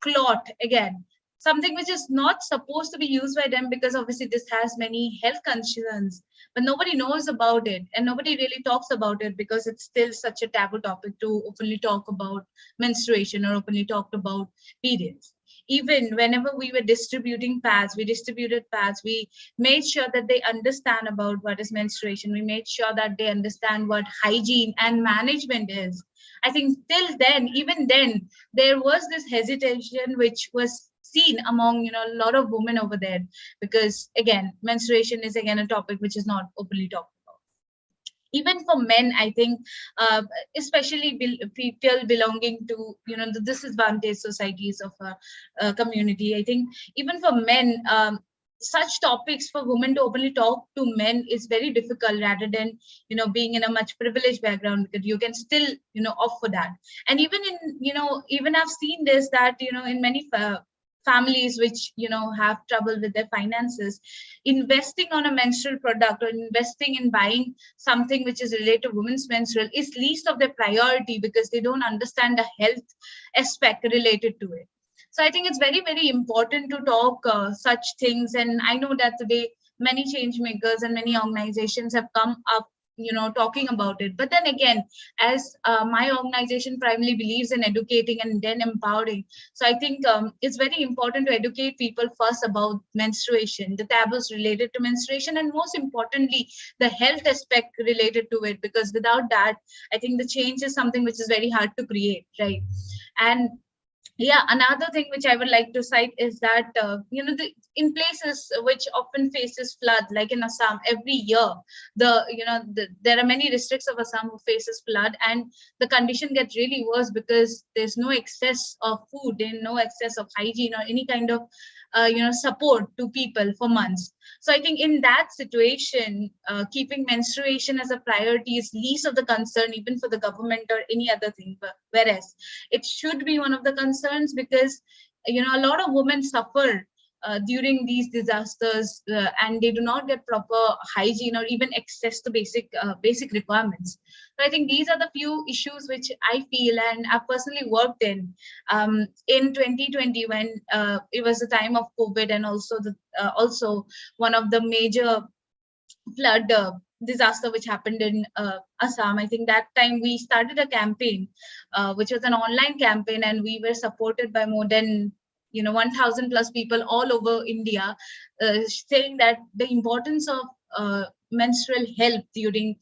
I: cloth, again something which is not supposed to be used by them, because obviously this has many health concerns, but nobody knows about it and nobody really talks about it, because it's still such a taboo topic to openly talk about menstruation or openly talk about periods. Even whenever we were distributing pads, we made sure that they understand about what is menstruation. We made sure that they understand what hygiene and management is. I think till then, even then, there was this hesitation which was seen among a lot of women over there, because again, menstruation is again a topic which is not openly talked about. Even for men, I think, especially people belonging to the disadvantaged societies of a community, I think even for men, such topics for women to openly talk to men is very difficult, rather than being in a much privileged background, because you can still opt for that. And even in even I've seen this, that in many families which have trouble with their finances, investing on a menstrual product or investing in buying something which is related to women's menstrual is least of their priority, because they don't understand the health aspect related to it. So I think it's very, very important to talk such things. And I know that today many change makers and many organizations have come up talking about it. But then again, as my organization primarily believes in educating and then empowering, so I think it's very important to educate people first about menstruation, the taboos related to menstruation, and most importantly the health aspect related to it, because without that, I think the change is something which is very hard to create, right? And yeah, another thing which I would like to cite is that in places which often faces flood, like in Assam, every year there are many districts of Assam who faces flood, and the condition gets really worse because there's no excess of food and no excess of hygiene or any kind of support to people for months. So I think in that situation, keeping menstruation as a priority is least of the concern, even for the government or any other thing. But whereas it should be one of the concerns, because a lot of women suffer during these disasters, and they do not get proper hygiene or even access to basic requirements. So I think these are the few issues which I feel, and I've personally worked in 2020, when it was the time of COVID, and also one of the major flood disaster which happened in Assam. I think that time we started a campaign, which was an online campaign, and we were supported by more than 1,000 plus people all over India, saying that the importance of menstrual health during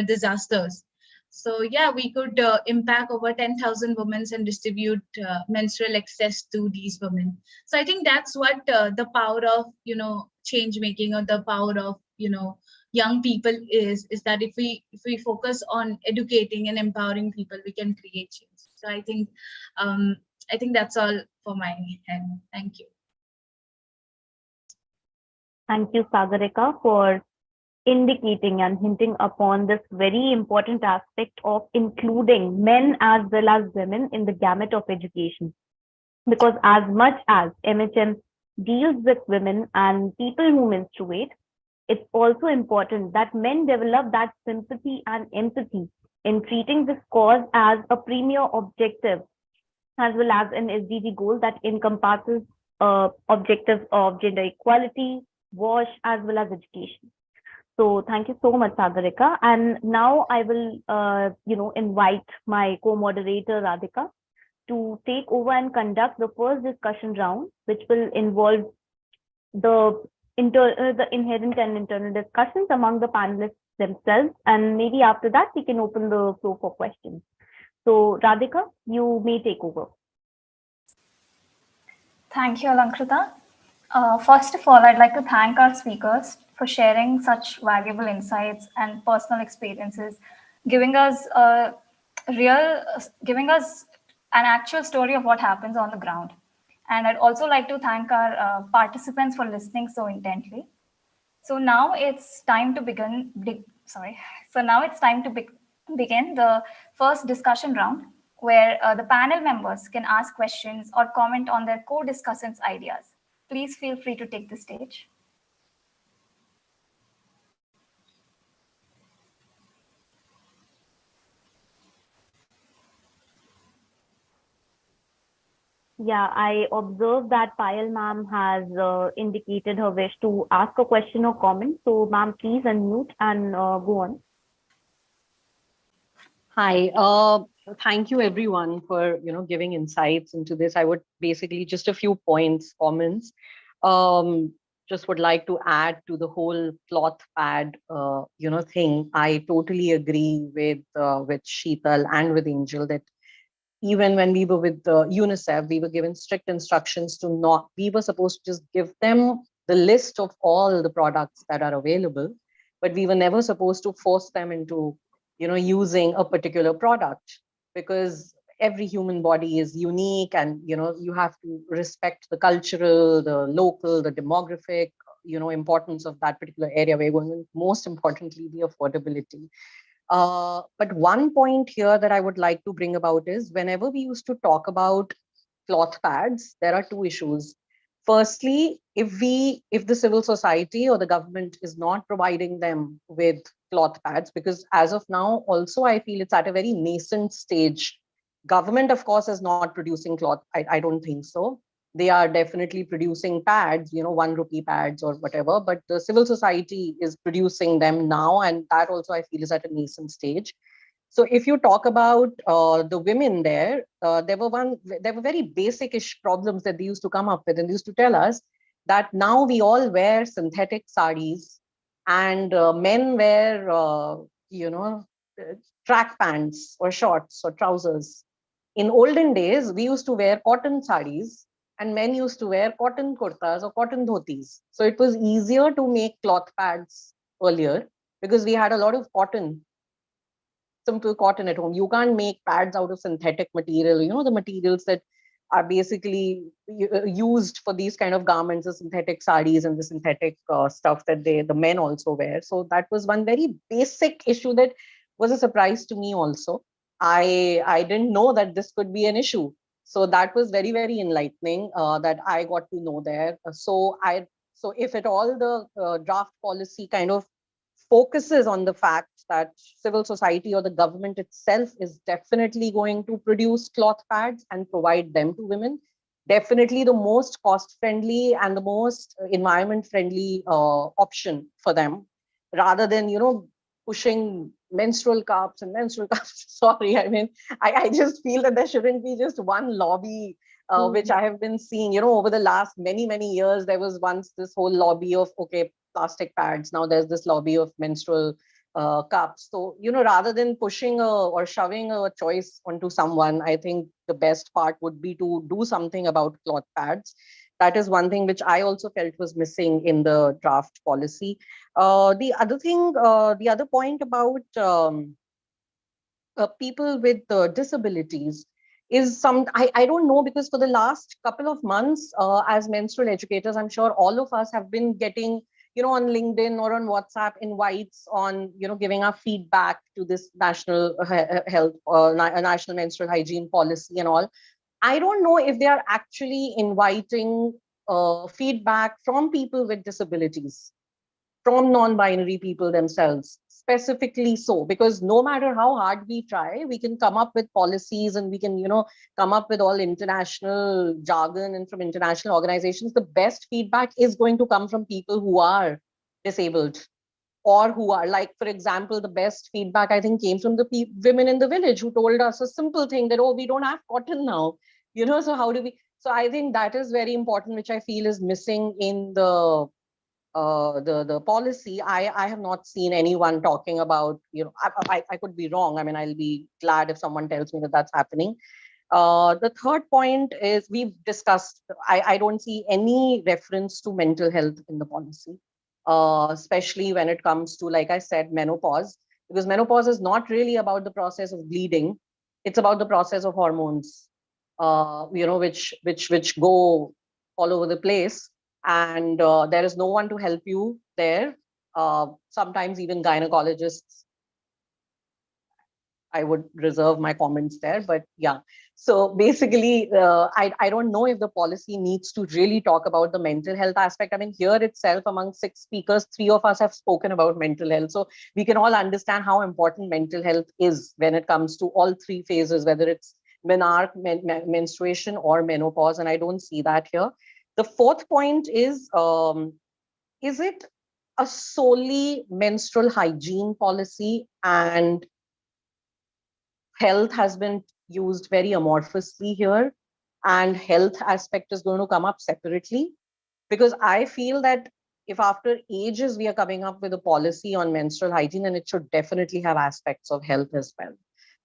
I: disasters. So yeah, we could impact over 10,000 women and distribute menstrual access to these women. So I think that's what the power of change making, or the power of young people is that if we focus on educating and empowering people, we can create change. So I think that's all for my end. Thank you.
B: Thank you, Sagarika, for indicating and hinting upon this very important aspect of including men as well as women in the gamut of education. Because as much as MHM deals with women and people who menstruate, it's also important that men develop that sympathy and empathy in treating this cause as a premier objective, as well as an SDG goal that encompasses objectives of gender equality, WASH, as well as education. So thank you so much, Sagarika. And now I will, invite my co-moderator, Radhika, to take over and conduct the first discussion round, which will involve the inherent and internal discussions among the panelists themselves. And maybe after that, we can open the floor for questions. So Radhika, you may take over.
E: Thank you, Alankrita. First of all, I'd like to thank our speakers for sharing such valuable insights and personal experiences, giving us giving us an actual story of what happens on the ground. And I'd also like to thank our participants for listening so intently. So now it's time to begin. So now it's time to begin the first discussion round, where the panel members can ask questions or comment on their co-discussants' ideas. Please feel free to take the stage.
B: Yeah, I observed that Payal ma'am has indicated her wish to ask a question or comment. So ma'am, please unmute and go on.
C: Hi, thank you everyone for giving insights into this. I would basically just a few points, comments. Just would like to add to the whole cloth pad thing. I totally agree with Shital and with Angel that even when we were with UNICEF, we were given strict instructions to not. We were supposed to just give them the list of all the products that are available, but we were never supposed to force them into using a particular product, because every human body is unique, and you have to respect the cultural, the local, the demographic importance of that particular area where you're going. Most importantly, the affordability. But one point here that I would like to bring about is, whenever we used to talk about cloth pads, there are two issues. Firstly, if the civil society or the government is not providing them with cloth pads, because as of now, also I feel it's at a very nascent stage. Government, of course, is not producing cloth. I don't think so. They are definitely producing pads, 1 rupee pads or whatever, but the civil society is producing them now, and that also I feel is at a nascent stage. So if you talk about the women there, there were very basic-ish problems that they used to come up with, and they used to tell us that now we all wear synthetic saris, and men wear, track pants or shorts or trousers. In olden days, we used to wear cotton saris, and men used to wear cotton kurtas or cotton dhotis. So it was easier to make cloth pads earlier because we had a lot of cotton, simple cotton at home. You can't make pads out of synthetic material, the materials that are basically used for these kind of garments, the synthetic saris and the synthetic stuff that the men also wear. So that was one very basic issue that was a surprise to me also. I didn't know that this could be an issue. So that was very, very enlightening that I got to know there. So if at all the draft policy kind of focuses on the fact that civil society or the government itself is definitely going to produce cloth pads and provide them to women, definitely the most cost friendly and the most environment friendly option for them, rather than pushing menstrual cups and menstrual cups. Sorry, I mean, I just feel that there shouldn't be just one lobby, which I have been seeing, over the last many, many years. There was once this whole lobby of, okay, plastic pads. Now there's this lobby of menstrual cups. So, rather than pushing or shoving a choice onto someone, I think the best part would be to do something about cloth pads. That is one thing which I also felt was missing in the draft policy. The other point about people with disabilities. I don't know, because for the last couple of months, as menstrual educators, I'm sure all of us have been getting, on LinkedIn or on WhatsApp invites on, giving our feedback to this national health, national menstrual hygiene policy and all. I don't know if they are actually inviting feedback from people with disabilities, from non-binary people themselves, specifically so, because no matter how hard we try, we can come up with policies and we can, come up with all international jargon and from international organizations. The best feedback is going to come from people who are disabled, or who are, like, for example, the best feedback I think came from the women in the village who told us a simple thing that, oh, we don't have cotton now, so how do we? So I think that is very important, which I feel is missing in the policy. I have not seen anyone talking about, I could be wrong. I mean, I'll be glad if someone tells me that that's happening. The third point is, we've discussed, I don't see any reference to mental health in the policy, especially when it comes to, like I said, menopause, because menopause is not really about the process of bleeding. It's about the process of hormones, which go all over the place, and there is no one to help you there. Sometimes even gynecologists, I would reserve my comments there, but yeah. So basically, I don't know if the policy needs to really talk about the mental health aspect. I mean, here itself, among 6 speakers, 3 of us have spoken about mental health. So we can all understand how important mental health is when it comes to all 3 phases, whether it's menstruation or menopause. And I don't see that here. The fourth point is it a solely menstrual hygiene policy, and health has been used very amorphously here, and health aspect is going to come up separately? Because I feel that if after ages we are coming up with a policy on menstrual hygiene, then it should definitely have aspects of health as well,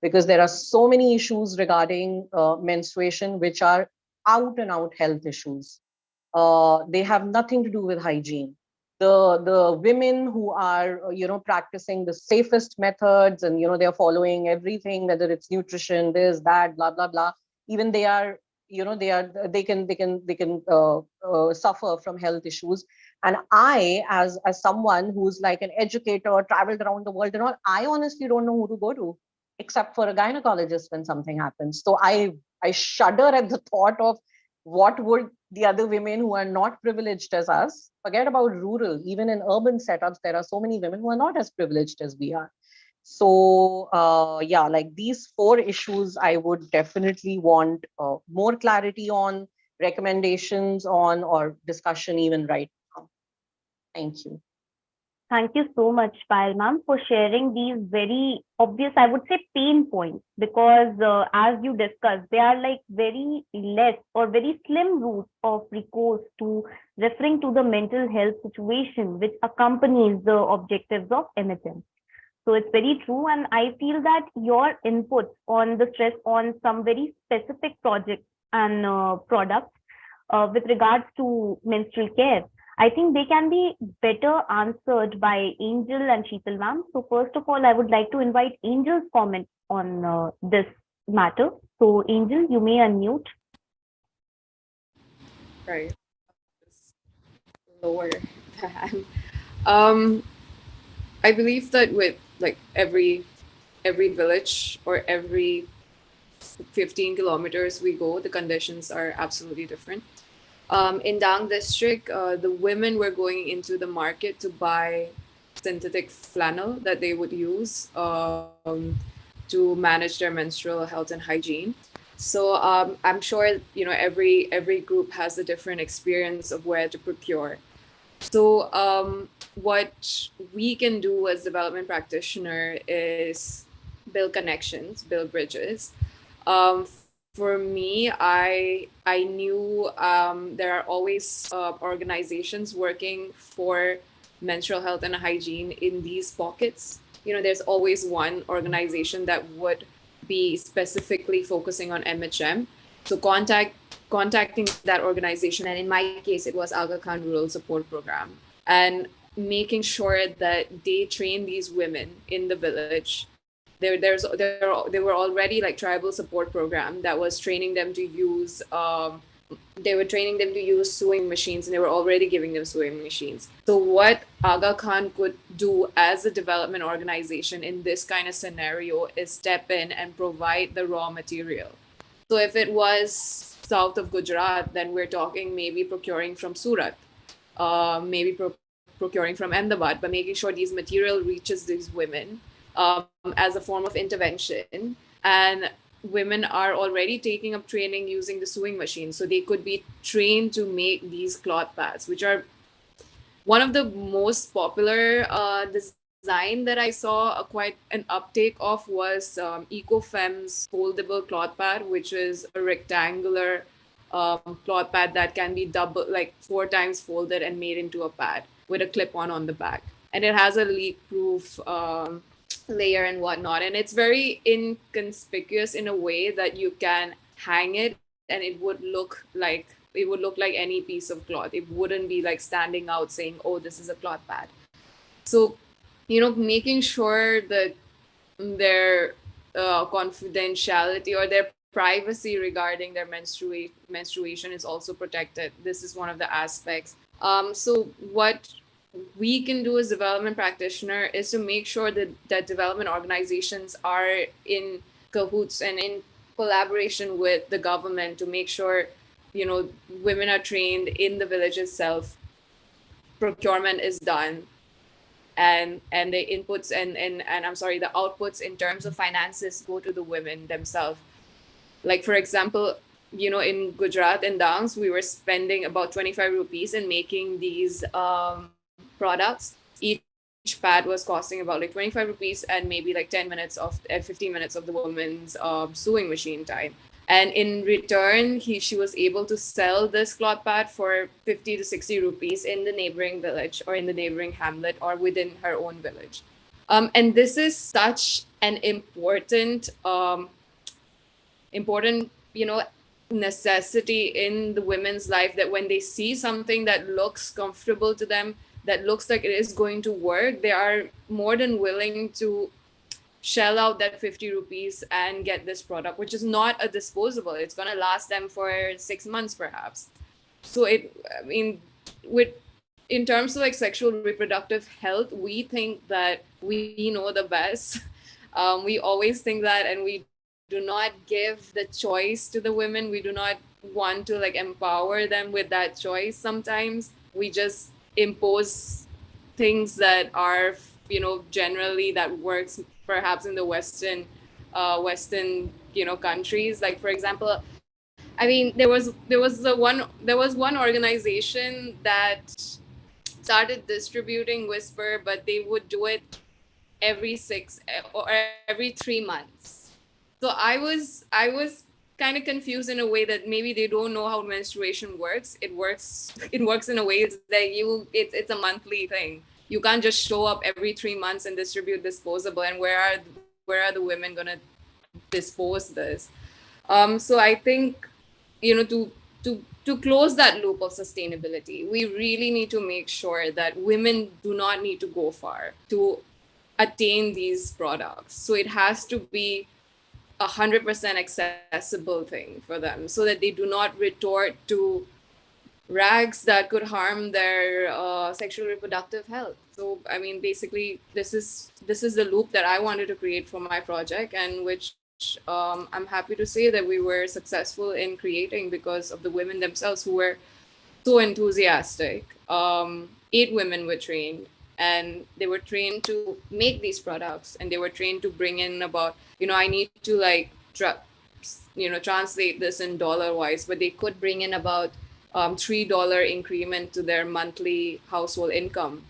C: because there are so many issues regarding menstruation which are out and out health issues. They have nothing to do with hygiene. The women who are practicing the safest methods, and they're following everything, whether it's nutrition, this, that, blah blah blah, even they are they can suffer from health issues. And I, as someone who's like an educator, traveled around the world and all, I honestly don't know who to go to except for a gynecologist when something happens. So I shudder at the thought of what would the other women who are not privileged as us, forget about rural, even in urban setups, there are so many women who are not as privileged as we are. So yeah, like these 4 issues, I would definitely want more clarity on, recommendations on, or discussion even right now. Thank you.
B: Thank you so much, Payal ma'am, for sharing these very obvious, I would say, pain points, because as you discussed, they are like very less or very slim routes of recourse to referring to the mental health situation which accompanies the objectives of MHM. So it's very true. And I feel that your inputs on the stress on some very specific projects and products with regards to menstrual care, I think they can be better answered by Angel and Shital ma'am. So first of all, I would like to invite Angel's comment on this matter. So Angel, you may unmute.
H: Right. Lower the hand. I believe that with like every village or every 15 kilometers we go, the conditions are absolutely different. In Dang district, the women were going into the market to buy synthetic flannel that they would use to manage their menstrual health and hygiene. So I'm sure every group has a different experience of where to procure. So what we can do as development practitioner is build connections, build bridges. For me, I knew there are always organizations working for menstrual health and hygiene in these pockets. There's always one organization that would be specifically focusing on MHM. So contacting that organization, and in my case, it was Aga Khan Rural Support Program, and making sure that they train these women in the village There were already like tribal support program that was training them to use sewing machines, and they were already giving them sewing machines. So what Aga Khan could do as a development organization in this kind of scenario is step in and provide the raw material. So if it was south of Gujarat, then we're talking maybe procuring from Surat, maybe procuring from Ahmedabad, but making sure these material reaches these women as a form of intervention. And women are already taking up training using the sewing machine, so they could be trained to make these cloth pads, which are one of the most popular design that I saw quite an uptake of was EcoFem's foldable cloth pad, which is a rectangular cloth pad that can be like 4 times folded and made into a pad with a clip-on the back, and it has a leak-proof layer and whatnot, and it's very inconspicuous in a way that you can hang it and it would look like any piece of cloth. It wouldn't be like standing out saying, oh, this is a cloth pad. So, making sure that their confidentiality or their privacy regarding their menstruation is also protected. This is one of the aspects. So what we can do as development practitioner is to make sure that development organizations are in cahoots and in collaboration with the government to make sure, women are trained in the village itself, procurement is done, and the inputs and the outputs in terms of finances go to the women themselves. Like, for example, in Gujarat and Dangs, we were spending about 25 rupees in making these products. Each pad was costing about like 25 rupees and maybe like 15 minutes of the woman's sewing machine time. And in return, she was able to sell this cloth pad for 50 to 60 rupees in the neighboring village or in the neighboring hamlet or within her own village. And this is such an important, necessity in the women's life, that when they see something that looks comfortable to them, that looks like it is going to work, they are more than willing to shell out that 50 rupees and get this product, which is not a disposable. It's going to last them for 6 months perhaps. So in terms of like sexual reproductive health, we think that we know the best. We always think that, and we do not give the choice to the women. We do not want to like empower them with that choice. Sometimes we just impose things that are, generally that works perhaps in the Western countries. Like, for example, I mean, there was one organization that started distributing Whisper, but they would do it every 3 months. So I was kind of confused in a way that maybe they don't know how menstruation works. It works in a way it's like it's a monthly thing. You can't just show up every 3 months and distribute disposable. And where are the women gonna dispose this? So I think, to close that loop of sustainability, we really need to make sure that women do not need to go far to attain these products. So it has to be 100% accessible thing for them, so that they do not resort to rags that could harm their sexual reproductive health. So I mean, basically, this is the loop that I wanted to create for my project, and which I'm happy to say that we were successful in creating because of the women themselves who were so enthusiastic. 8 women were trained, and they were trained to make these products, and they were trained to bring in about, I need to like translate this in dollar wise, but they could bring in about $3 increment to their monthly household income.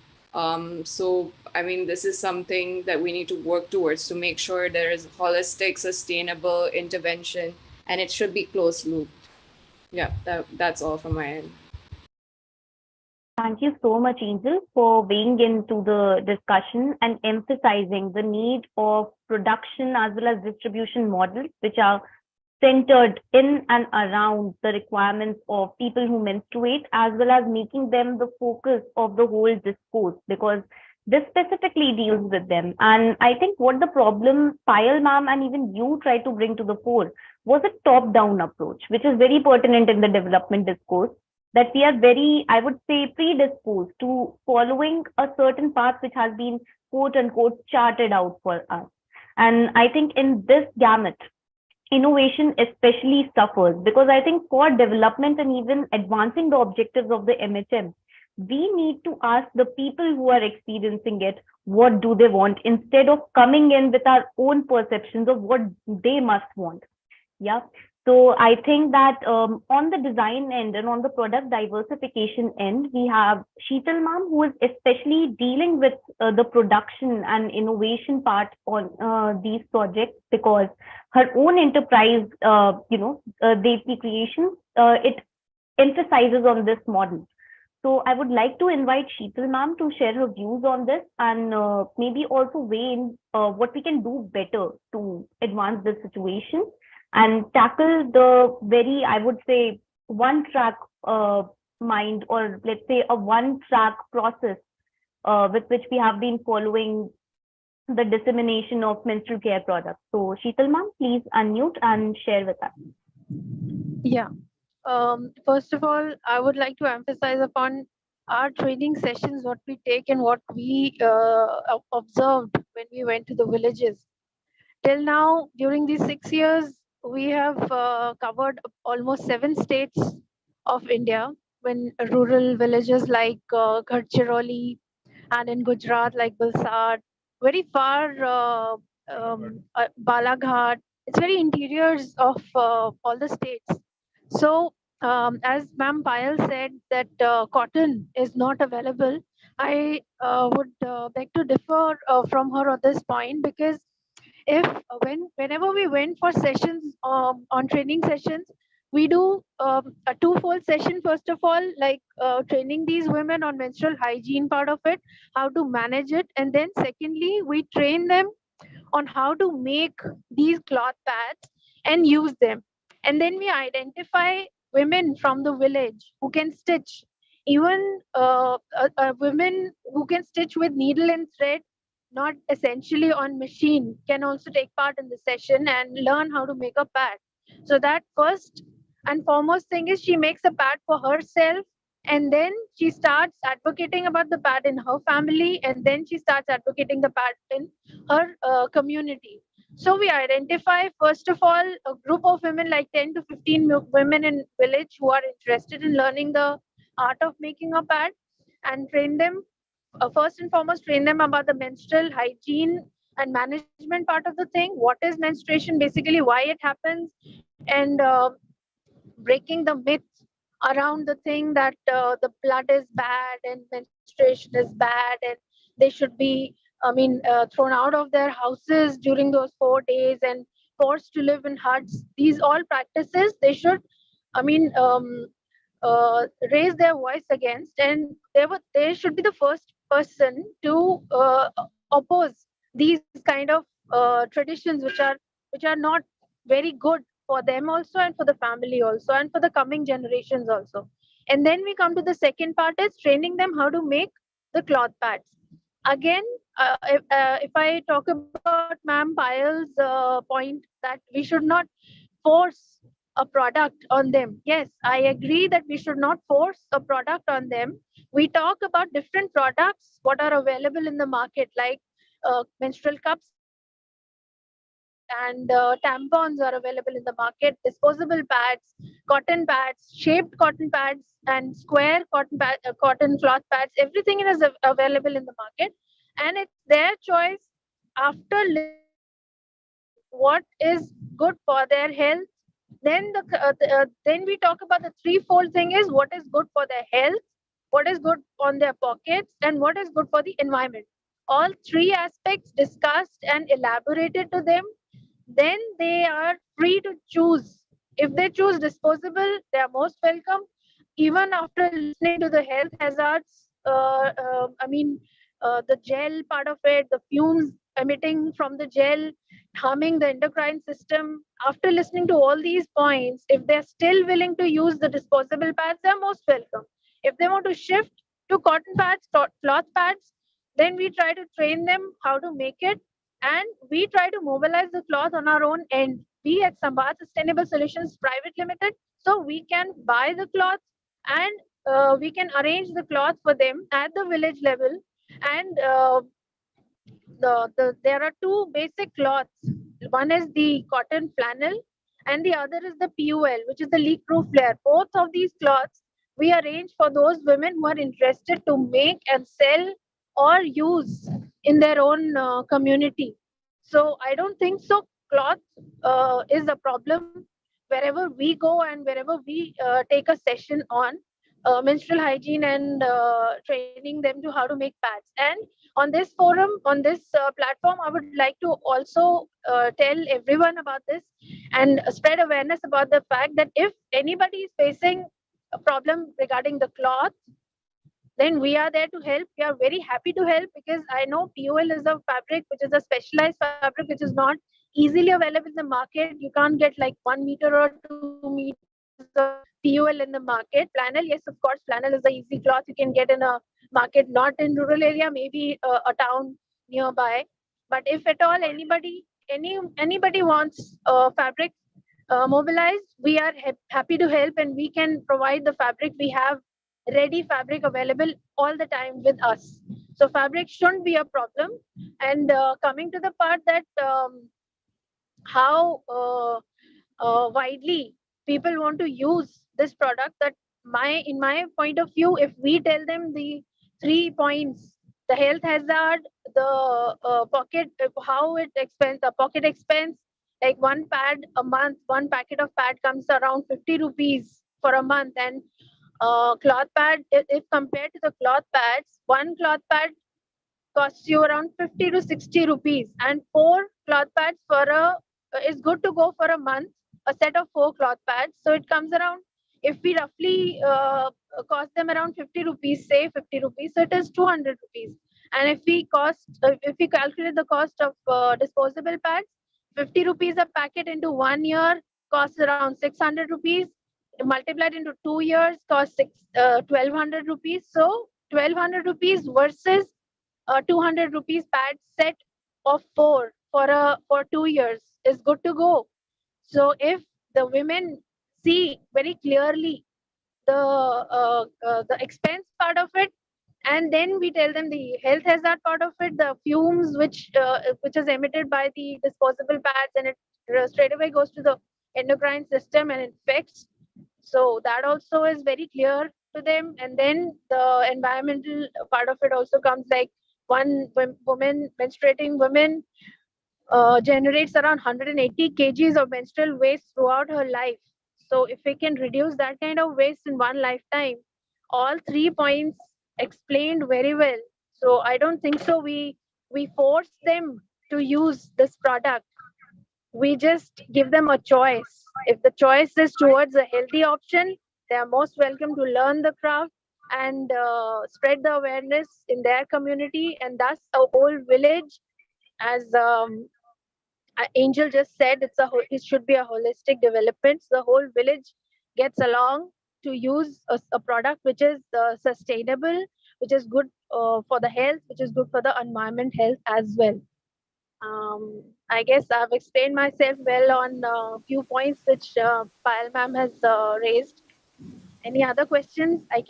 H: So I mean, this is something that we need to work towards to make sure there is holistic, sustainable intervention, and it should be closed loop. Yeah, that's all from my end.
B: Thank you so much, Angel, for weighing into the discussion and emphasizing the need of production as well as distribution models, which are centered in and around the requirements of people who menstruate, as well as making them the focus of the whole discourse, because This specifically deals with them. And I think what the problem Payal ma'am and even you try to bring to the fore was a top-down approach, which is very pertinent in the development discourse, that we are very, I would say, predisposed to following a certain path which has been quote unquote charted out for us. And I think in this gamut, innovation especially suffers because I think for development and even advancing the objectives of the MHM, we need to ask the people who are experiencing it what do they want instead of coming in with our own perceptions of what they must want. Yeah. So I think that on the design end and on the product diversification end, we have Shital ma'am, who is especially dealing with the production and innovation part on these projects because her own enterprise, Devki Creations, it emphasizes on this model. So I would like to invite Shital ma'am to share her views on this and maybe also weigh in what we can do better to advance this situation and tackle the very, I would say, one track mind, or let's say a one track process with which we have been following the dissemination of menstrual care products. So Shital ma'am, please unmute and share with us.
D: Yeah. First of all, I would like to emphasize upon our training sessions, what we take and what we observed when we went to the villages. Till now, during these 6 years, we have covered almost 7 states of India, when rural villages like Gadchiroli and in Gujarat like Valsad, very far Balaghat. It's very interiors of all the states. So, as Ma'am Payal said that cotton is not available, I would beg to differ from her on this point, because if whenever we went for sessions on training sessions, we do a twofold session. First of all, like training these women on menstrual hygiene part of it, how to manage it, and then secondly, we train them on how to make these cloth pads and use them. And then we identify women from the village who can stitch, even women who can stitch with needle and thread, not essentially on machine, can also take part in the session and learn how to make a pad. So that first and foremost thing is she makes a pad for herself, and then she starts advocating about the pad in her family, and then she starts advocating the pad in her community. So we identify, first of all, a group of women, like 10 to 15 women in village who are interested in learning the art of making a pad, and train them, first and foremost, train them about the menstrual hygiene and management part of the thing. What is menstruation, basically, why it happens, and breaking the myth around the thing that the blood is bad and menstruation is bad and they should be, thrown out of their houses during those 4 days and forced to live in huts. These all practices they should, I mean, raise their voice against, and they should be the first person to oppose these kind of traditions, which are not very good for them also, and for the family also, and for the coming generations also. And then we come to the second part, is training them how to make the cloth pads. Again, if I talk about Ma'am Payal's point that we should not force a product on them. Yes, I agree that we should not force a product on them. We talk about different products, what are available in the market, like menstrual cups are available in the market, and tampons are available in the market, disposable pads, cotton pads, shaped cotton pads, and square cotton cloth pads. Everything is available in the market, and it's their choice, after listening to what is good for their health. Then we talk about the threefold thing, is what is good for their health, what is good on their pockets, and what is good for the environment. All three aspects discussed and elaborated to them. Then they are free to choose. If they choose disposable, they are most welcome. Even after listening to the health hazards, the gel part of it, the fumes emitting from the gel, harming the endocrine system. After listening to all these points, if they're still willing to use the disposable pads, they're most welcome. If they want to shift to cotton pads, cloth pads, Then we try to train them how to make it, and we try to mobilize the cloth on our own end. We at Samvaad Sustainable Solutions Private Limited, so we can buy the cloth, and we can arrange the cloth for them at the village level. And there are two basic cloths. One is the cotton flannel, and the other is the PUL, which is the leak-proof layer. Both of these cloths we arrange for those women who are interested to make and sell or use in their own community. So I don't think so. Cloth is a problem wherever we go and wherever we take a session on menstrual hygiene and training them to how to make pads. And on this forum, on this platform, I would like to also tell everyone about this and spread awareness about the fact that if anybody is facing a problem regarding the cloth, then we are there to help. We are very happy to help, because I know POL is a fabric which is a specialized fabric which is not easily available in the market. You can't get like 1 meter or 2 meters of POL in the market. Flannel, yes, of course, flannel is the easy cloth you can get in a market, not in rural area, maybe a town nearby. But if at all anybody wants fabric mobilized, we are happy to help, and we can provide the fabric. We have ready fabric available all the time with us, so fabric shouldn't be a problem. And coming to the part that how widely people want to use this product, that in my point of view, if we tell them the 3 points, the health hazard, the pocket, how it expense, the pocket expense, like one pad a month, one packet of pad comes around 50 rupees for a month. And cloth pad, if compared to the cloth pads, one cloth pad costs you around 50 to 60 rupees, and four cloth pads for a is good to go for a month, a set of four cloth pads. So it comes around, if we roughly cost them around 50 rupees, say 50 rupees, so it is 200 rupees. And if we calculate the cost of disposable pads, 50 rupees a packet into 1 year costs around 600 rupees, multiplied into 2 years costs 1200 rupees. So 1200 rupees versus 200 rupees pad set of four for 2 years is good to go. So if the women see very clearly the expense part of it, and then we tell them the health hazard part of it, the fumes which is emitted by the disposable pads, and it straight away goes to the endocrine system and infects. So that also is very clear to them. And then the environmental part of it also comes, like menstruating woman generates around 180 kgs of menstrual waste throughout her life. So if we can reduce that kind of waste in one lifetime, all 3 points explained very well. So I don't think so we force them to use this product. We just give them a choice. If the choice is towards a healthy option, they are most welcome to learn the craft and spread the awareness in their community, and thus a whole village, as Angel just said, it should be a holistic development. So the whole village gets along to use a product which is sustainable, which is good for the health, which is good for the environment health as well. I guess I've explained myself well on a few points which Payal ma'am has raised. Any other questions? I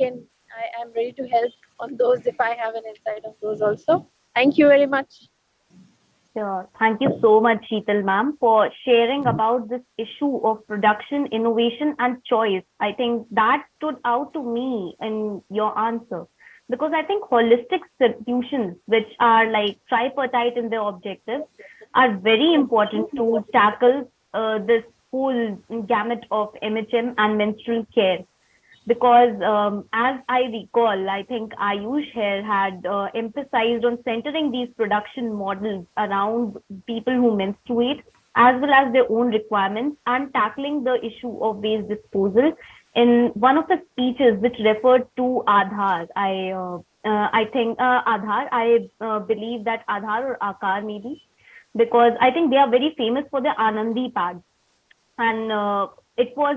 D: am ready to help on those if I have an insight on those also. Thank you very much.
B: Sure. Thank you so much, Shital ma'am, for sharing about this issue of production, innovation, and choice. I think that stood out to me in your answer, because I think holistic solutions, which are like tripartite in their objectives, are very important to tackle this whole gamut of MHM and menstrual care. Because as I recall, I think Ayush here had emphasized on centering these production models around people who menstruate, as well as their own requirements, and tackling the issue of waste disposal in one of the speeches which referred to Aadhaar. I think Aadhaar, I believe that Aadhaar or Aakar maybe, because I think they are very famous for their Anandi pads. And it was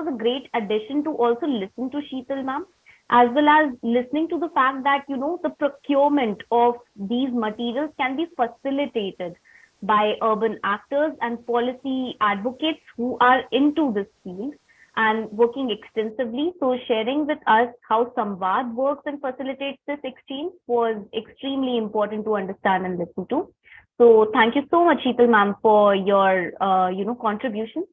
B: a great addition to also listen to Shital ma'am, as well as listening to the fact that, the procurement of these materials can be facilitated by urban actors and policy advocates who are into this field and working extensively. So sharing with us how Samvaad works and facilitates this exchange was extremely important to understand and listen to. So thank you so much, Shital ma'am, for your, contribution.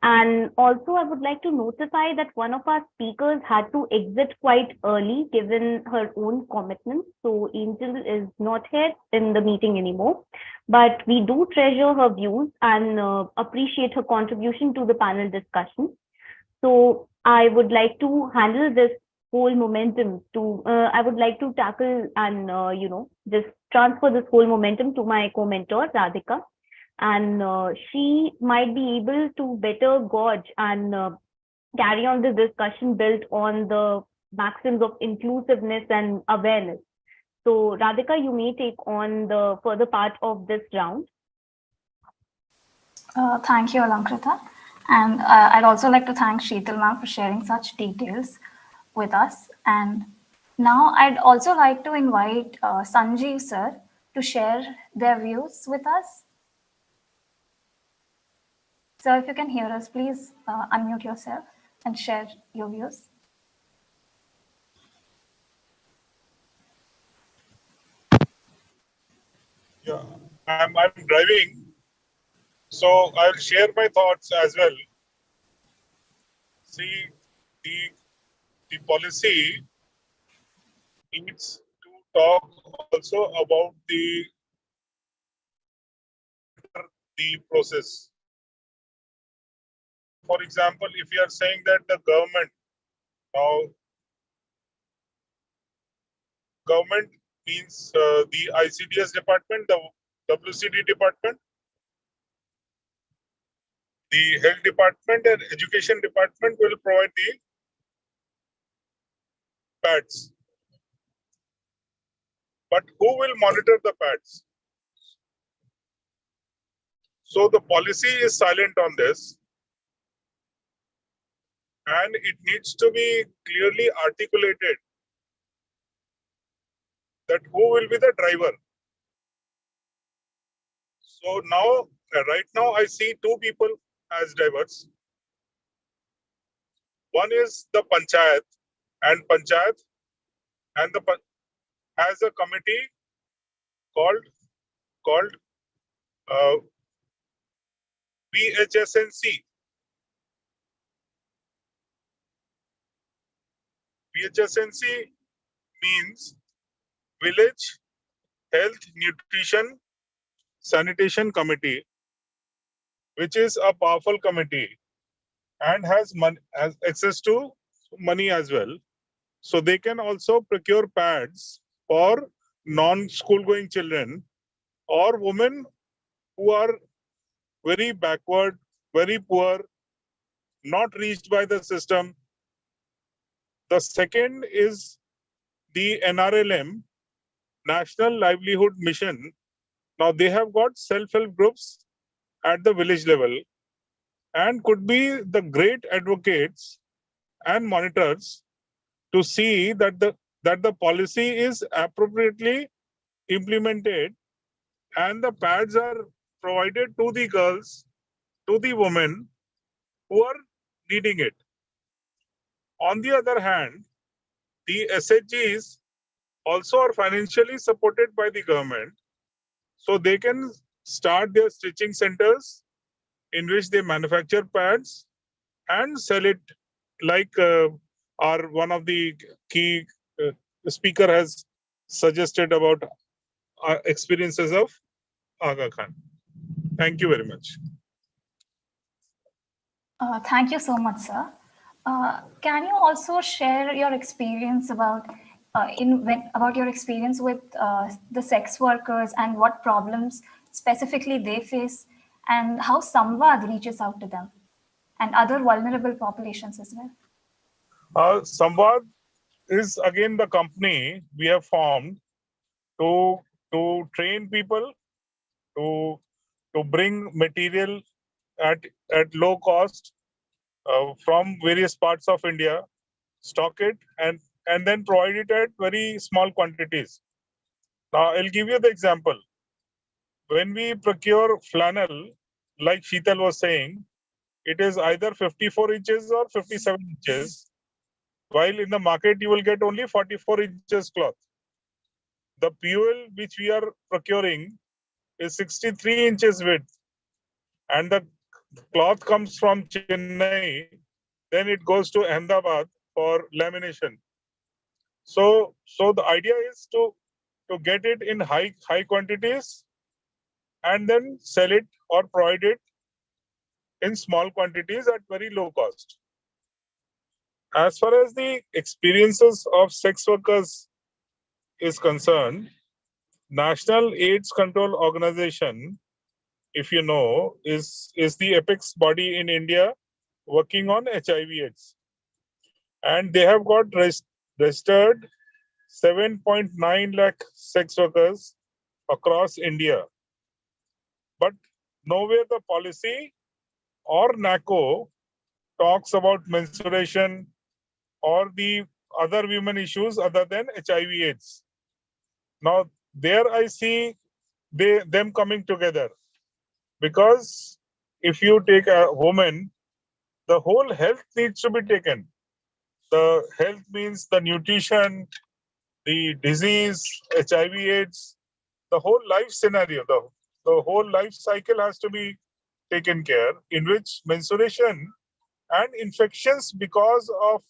B: And also, I would like to notify that one of our speakers had to exit quite early given her own commitments. So Angel is not here in the meeting anymore, but we do treasure her views and appreciate her contribution to the panel discussion. So I would like to handle this whole momentum to, I would like to tackle and, just transfer this whole momentum to my co-mentor, Radhika. And she might be able to better gauge and carry on this discussion built on the maxims of inclusiveness and awareness. So Radhika, you may take on the further part of this round.
E: Thank you, Alankrita. And I'd also like to thank Shital ma'am for sharing such details with us. And now I'd also like to invite Sanjeev sir to share their views with us. So if you can hear us, please unmute yourself and share your views.
G: Yeah, I'm driving, so I'll share my thoughts as well. See, the policy needs to talk also about the process. For example, if you are saying that the government means the ICDS department, the WCD department, the health department and education department will provide the pads. But who will monitor the pads? So the policy is silent on this. And it needs to be clearly articulated that who will be the driver. So now, right now, I see two people as drivers. One is the panchayat, and the has a committee called VHSNC. VHSNC means Village Health Nutrition Sanitation Committee, which is a powerful committee and has access to money as well. So they can also procure pads for non-school going children or women who are very backward, very poor, not reached by the system. The second is the NRLM, National Livelihood Mission. Now they have got self-help groups at the village level and could be the great advocates and monitors to see that the policy is appropriately implemented and the pads are provided to the girls, to the women who are needing it. On the other hand, the SHGs also are financially supported by the government, so they can start their stitching centers in which they manufacture pads and sell it, like our one of the key speaker has suggested about experiences of Aga Khan. Thank you very much.
E: Thank you so much, sir. Can you also share your experience about your experience with the sex workers and what problems specifically they face, and how Samvaad reaches out to them and other vulnerable populations as well?
G: Samvaad is again the company we have formed to train people, to bring material at low cost from various parts of India, stock it, and and then provide it at very small quantities. Now, I'll give you the example. When we procure flannel, like Shital was saying, it is either 54 inches or 57 inches, while in the market you will get only 44 inches cloth. The POL which we are procuring is 63 inches width, and the cloth comes from Chennai, then it goes to Ahmedabad for lamination. So the idea is to get it in high quantities and then sell it or provide it in small quantities at very low cost. As far as the experiences of sex workers is concerned, National AIDS Control Organization, if you know, is the apex body in India working on HIV/AIDS, and they have got registered 7.9 lakh sex workers across India. But nowhere the policy or NACO talks about menstruation or the other women issues other than HIV/AIDS. Now, there I see them coming together, because if you take a woman, the whole health needs to be taken. The health means the nutrition, the disease, HIV/AIDS, the whole life scenario, the whole life cycle has to be taken care, in which menstruation and infections because of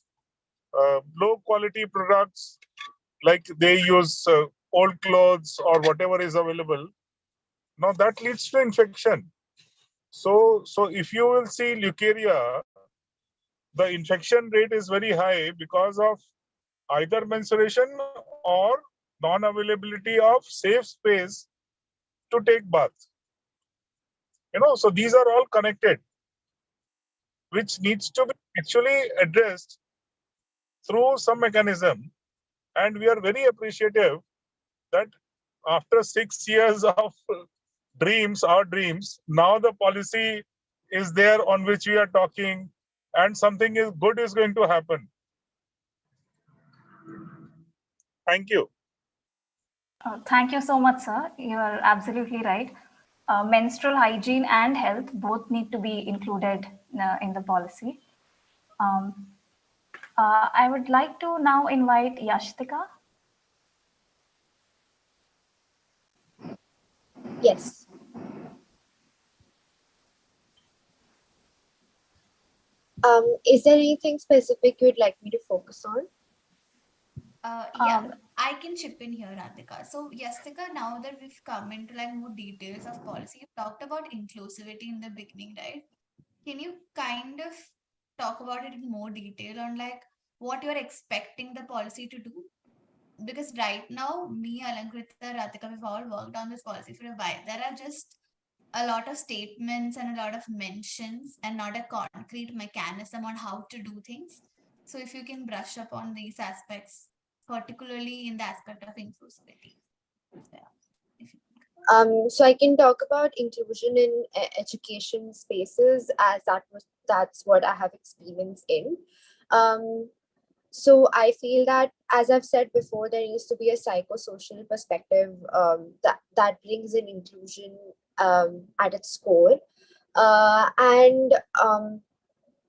G: low quality products, like they use old clothes or whatever is available. Now that leads to infection. So if you will see leukaria, the infection rate is very high because of either menstruation or non-availability of safe space to take bath. So these are all connected, which needs to be actually addressed through some mechanism. And we are very appreciative that after 6 years of our dreams, now the policy is there on which we are talking, and something is good is going to happen. Thank you.
E: Thank you so much, sir. You are absolutely right. Menstrual hygiene and health both need to be included in the policy. I would like to now invite Yashtika.
F: Yes. Is there anything specific you'd like me to focus on?
A: Yeah, I can chip in here, Radhika. So, Yastika, now that we've come into like more details of policy, you talked about inclusivity in the beginning, right? Can you kind of talk about it in more detail on like what you're expecting the policy to do? Because right now, me, Alankrita, Radhika, we've all worked on this policy for a while. There are just a lot of statements and a lot of mentions and not a concrete mechanism on how to do things. So if you can brush up on these aspects, particularly in the aspect of inclusivity.
F: So I can talk about inclusion in education spaces, as that's what I have experience in. So I feel that, as I've said before, there needs to be a psychosocial perspective that brings in inclusion at its core. And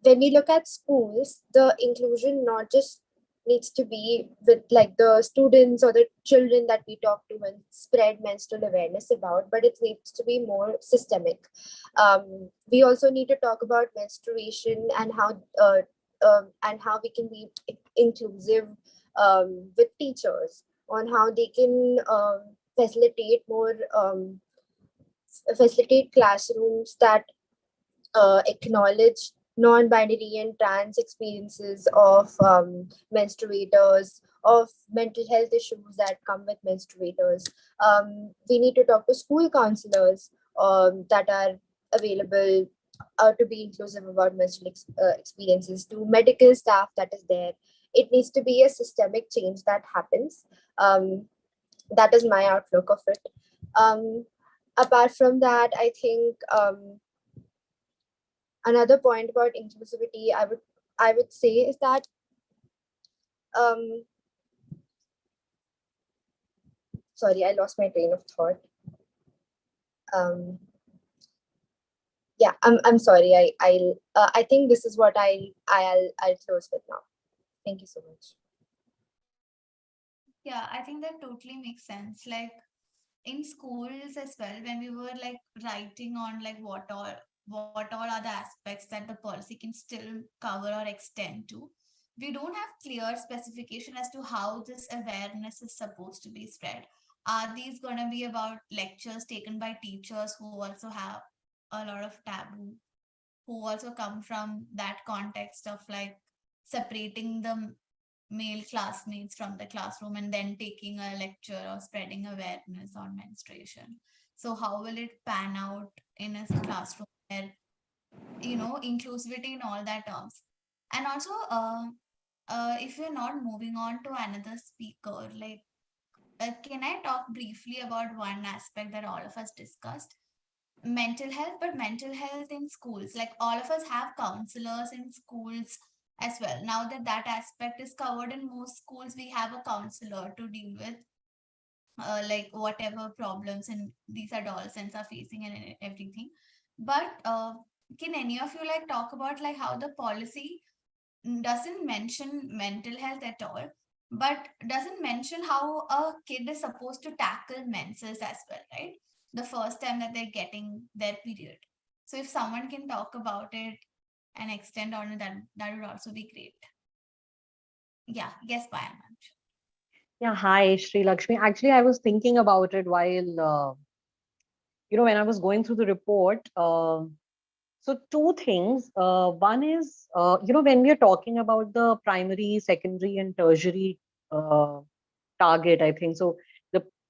F: when we look at schools, the inclusion not just needs to be with like the students or the children that we talk to and spread menstrual awareness about, but it needs to be more systemic. We also need to talk about menstruation and how we can be inclusive with teachers on how they can facilitate classrooms that acknowledge non-binary and trans experiences of menstruators, of mental health issues that come with menstruators. We need to talk to school counselors that are available to be inclusive about menstrual experiences, to medical staff that is there. It needs to be a systemic change that happens. That is my outlook of it. Apart from that, I think another point about inclusivity I would say is that sorry, I lost my train of thought. Yeah, I'm sorry. I think this is what I'll close with now. Thank you so much.
A: Yeah, I think that totally makes sense. Like in schools as well, when we were like writing on like what all are the aspects that the policy can still cover or extend to, we don't have clear specification as to how this awareness is supposed to be spread. Are these going to be about lectures taken by teachers who also have a lot of taboo, who also come from that context of like separating the male classmates from the classroom and then taking a lecture or spreading awareness on menstruation? So how will it pan out in a classroom where, inclusivity in all that terms? And also, if you're not moving on to another speaker, like, can I talk briefly about one aspect that all of us discussed? Mental health, but mental health in schools. Like all of us have counselors in schools as well. Now that that aspect is covered in most schools, we have a counselor to deal with like whatever problems and these adolescents are facing and everything. But can any of you like talk about like how the policy doesn't mention mental health at all, but doesn't mention how a kid is supposed to tackle menses as well, right? The first time that they're getting their period. So if someone can talk about it and extend on it, that would also be great. Yeah, yes, Payal.
C: Yeah, hi, Sri Lakshmi. Actually, I was thinking about it while, when I was going through the report. So two things. One is, when we are talking about the primary, secondary, and tertiary target, I think so.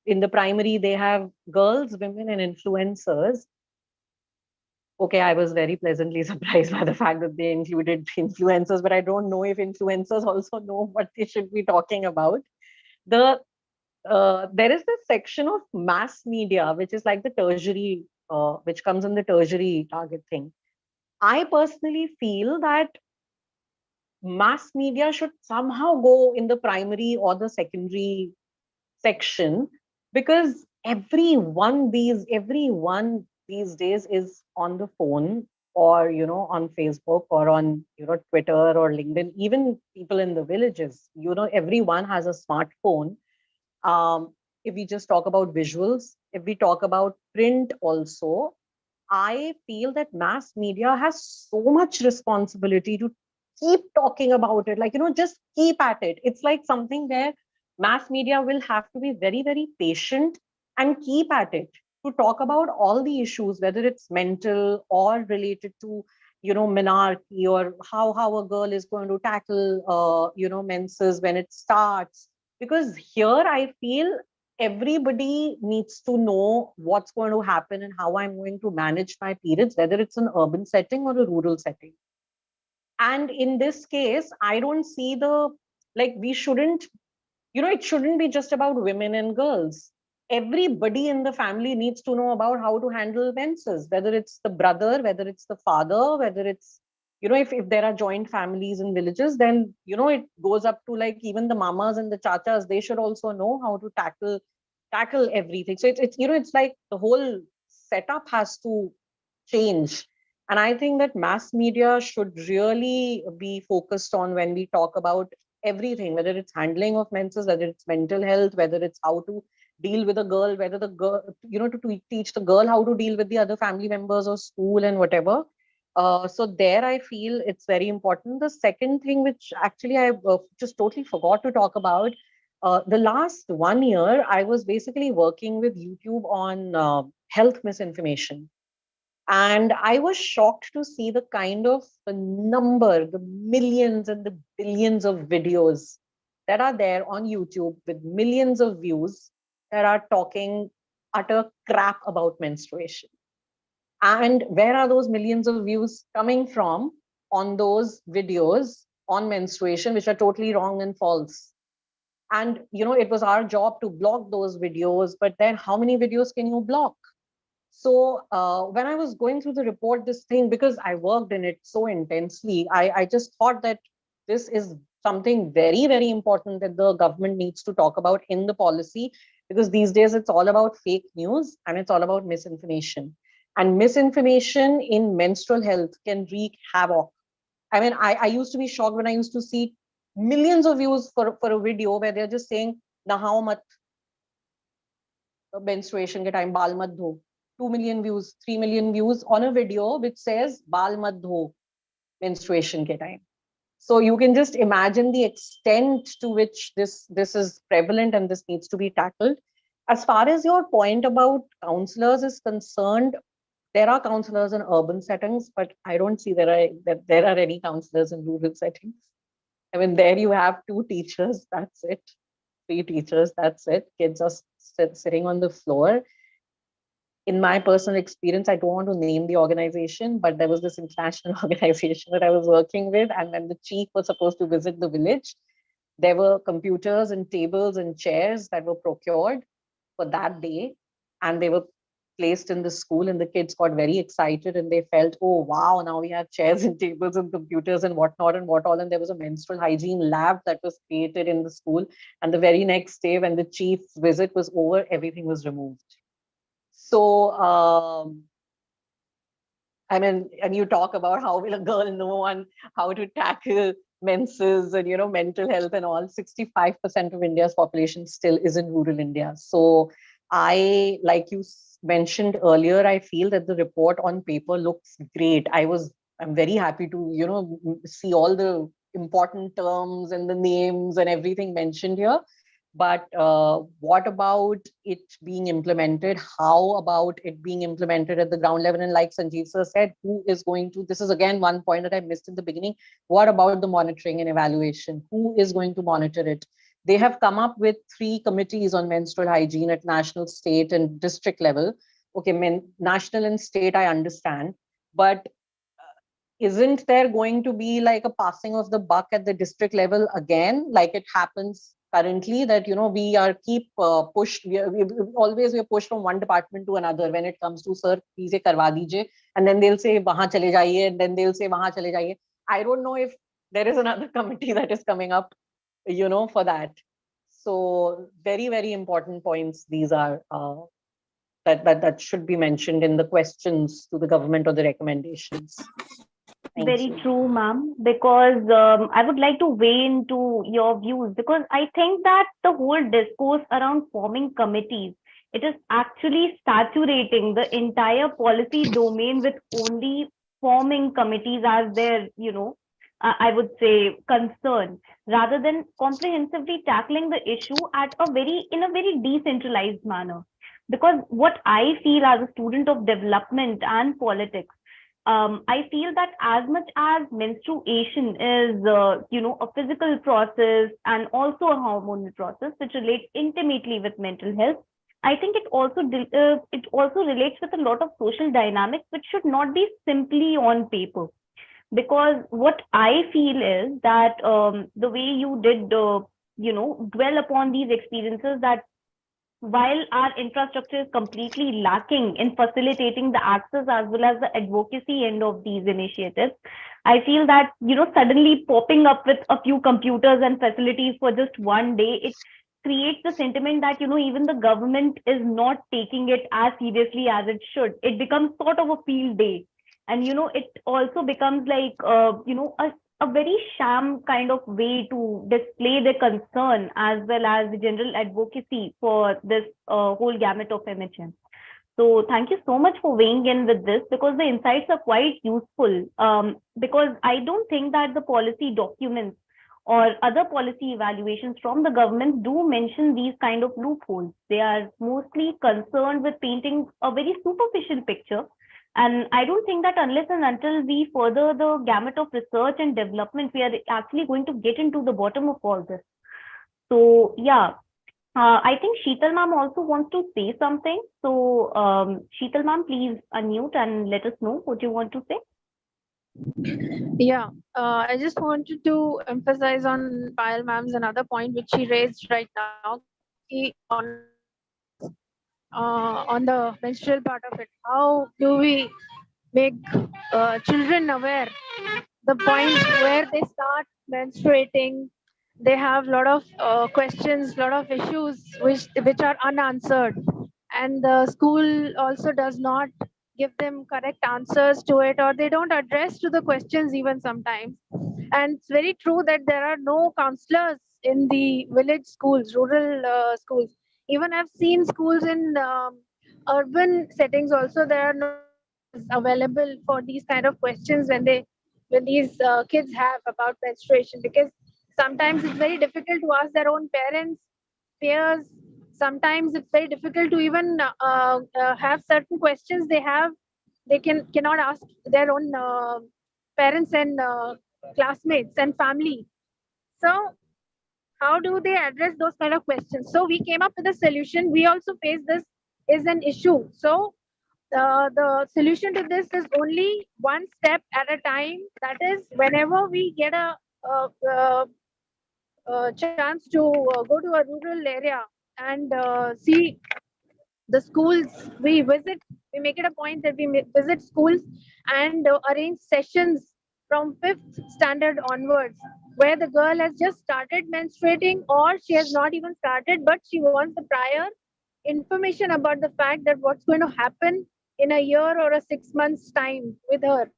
C: In the primary, they have girls, women, and influencers. Okay, I was very pleasantly surprised by the fact that they included influencers, but I don't know if influencers also know what they should be talking about. There is this section of mass media, which is like the tertiary, which comes in the tertiary target thing. I personally feel that mass media should somehow go in the primary or the secondary section, because everyone these days is on the phone, or on Facebook, or on Twitter or LinkedIn. Even people in the villages, everyone has a smartphone. If we just talk about visuals, if we talk about print also, I feel that mass media has so much responsibility to keep talking about it. Like, just keep at it. It's like something where mass media will have to be very, very patient and keep at it to talk about all the issues, whether it's mental or related to, menarche, or how a girl is going to tackle, menses when it starts. Because here I feel everybody needs to know what's going to happen and how I'm going to manage my periods, whether it's an urban setting or a rural setting. And in this case, I don't see we shouldn't, it shouldn't be just about women and girls. Everybody in the family needs to know about how to handle menses, whether it's the brother, whether it's the father, whether it's, if there are joint families in villages, then, it goes up to like even the mamas and the chachas, they should also know how to tackle everything. So it's like the whole setup has to change. And I think that mass media should really be focused on when we talk about everything, whether it's handling of menses, whether it's mental health, whether it's how to deal with a girl, whether the girl, to teach the girl how to deal with the other family members or school and whatever. So there I feel it's very important. The second thing, which actually I just totally forgot to talk about, the last 1 year, I was basically working with YouTube on health misinformation. And I was shocked to see the kind of the millions and the billions of videos that are there on YouTube with millions of views that are talking utter crap about menstruation. And where are those millions of views coming from on those videos on menstruation, which are totally wrong and false? And, it was our job to block those videos, but then how many videos can you block? So when I was going through the report, this thing, because I worked in it so intensely, I just thought that this is something very, very important that the government needs to talk about in the policy, because these days it's all about fake news and it's all about misinformation. And misinformation in menstrual health can wreak havoc. I mean, I used to be shocked when I used to see millions of views for a video where they're just saying, Nahao mat, menstruation ke time, baal mat dho. 2 million views, 3 million views on a video which says, baal mat dho, menstruation ke time. So you can just imagine the extent to which this is prevalent and this needs to be tackled. As far as your point about counselors is concerned, there are counselors in urban settings, but I don't see there are any counselors in rural settings. I mean, there you have 2 teachers, that's it. 3 teachers, that's it. Kids are sitting on the floor. In my personal experience, I don't want to name the organization, but there was this international organization that I was working with. And when the chief was supposed to visit the village, there were computers and tables and chairs that were procured for that day. And they were placed in the school, and the kids got very excited and they felt, oh, wow, now we have chairs and tables and computers and whatnot and what all. And there was a menstrual hygiene lab that was created in the school. And the very next day, when the chief's visit was over, everything was removed. So, I mean, and you talk about how will a girl know on how to tackle menses and, mental health and all. 65% of India's population still is in rural India. So I, like you mentioned earlier, I feel that the report on paper looks great. I'm very happy to, see all the important terms and the names and everything mentioned here. But what about it being implemented? How about it being implemented at the ground level? And like Sanjeev sir said, who is going to, this is again one point that I missed in the beginning. What about the monitoring and evaluation? Who is going to monitor it? They have come up with 3 committees on menstrual hygiene at national, state, and district level. Okay, national and state, I understand. But isn't there going to be like a passing of the buck at the district level again, like it happens currently, that we are pushed, we are pushed from one department to another when it comes to, sir, please ye karwa dijiye, and then they'll say wahan chale jaiye, and then they'll say wahan chale jaiye. I don't know if there is another committee that is coming up for that. So very, very important points these are, that should be mentioned in the questions to the government or the recommendations.
B: Very true, ma'am, because I would like to weigh into your views, because I think that the whole discourse around forming committees, it is actually saturating the entire policy domain with only forming committees as their, I would say, concern, rather than comprehensively tackling the issue in a very decentralized manner. Because what I feel as a student of development and politics, I feel that as much as menstruation is, a physical process and also a hormonal process which relates intimately with mental health, I think it also relates with a lot of social dynamics which should not be simply on paper. Because what I feel is that the way you did, dwell upon these experiences, that while our infrastructure is completely lacking in facilitating the access as well as the advocacy end of these initiatives, I feel that, suddenly popping up with a few computers and facilities for just one day, it creates the sentiment that, even the government is not taking it as seriously as it should. It becomes sort of a field day. And, it also becomes like, a very sham kind of way to display their concern as well as the general advocacy for this whole gamut of MHM. So thank you so much for weighing in with this, because the insights are quite useful. Because I don't think that the policy documents or other policy evaluations from the government do mention these kind of loopholes. They are mostly concerned with painting a very superficial picture. And I don't think that unless and until we further the gamut of research and development, we are actually going to get into the bottom of all this. So yeah, I think Shital ma'am also wants to say something. So Shital ma'am, please unmute and let us know what you want to say.
D: Yeah, I just wanted to emphasize on Payal ma'am's another point which she raised right now, on the menstrual part of it. How do we make children aware the point where they start menstruating, they have a lot of questions, lot of issues which are unanswered, and the school also does not give them correct answers to it, or they don't address to the questions even sometimes. And it's very true that there are no counselors in the village schools, rural schools. Even I've seen schools in urban settings also, there are no counselors available for these kind of questions when these kids have about menstruation, because sometimes it's very difficult to ask their own parents, peers. Sometimes it's very difficult to even have certain questions they cannot ask their own parents and classmates and family. So how do they address those kind of questions? So we came up with a solution. We also face this is an issue. So the solution to this is only one step at a time. That is, whenever we get a, a, a chance to go to a rural area and see the schools we make it a point that we visit schools and arrange sessions from fifth standard onwards, where the girl has just started menstruating or she has not even started, but she wants the prior information about the fact that what's going to happen in a year or a 6 months time with her.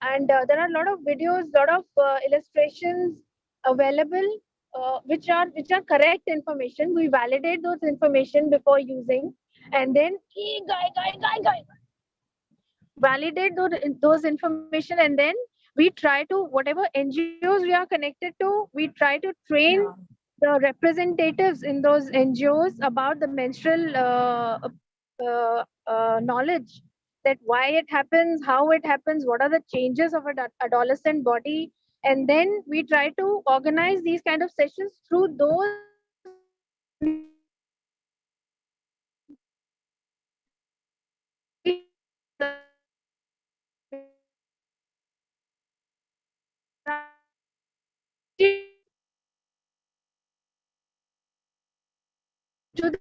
D: And there are a lot of videos, lot of illustrations available, which are correct information. We validate those information before using, and then validate those information, and then we try to, whatever NGOs we are connected to, we try to train the representatives in those NGOs about the menstrual knowledge, that why it happens, how it happens, what are the changes of an adolescent body. And then we try to organize these kind of sessions through those to the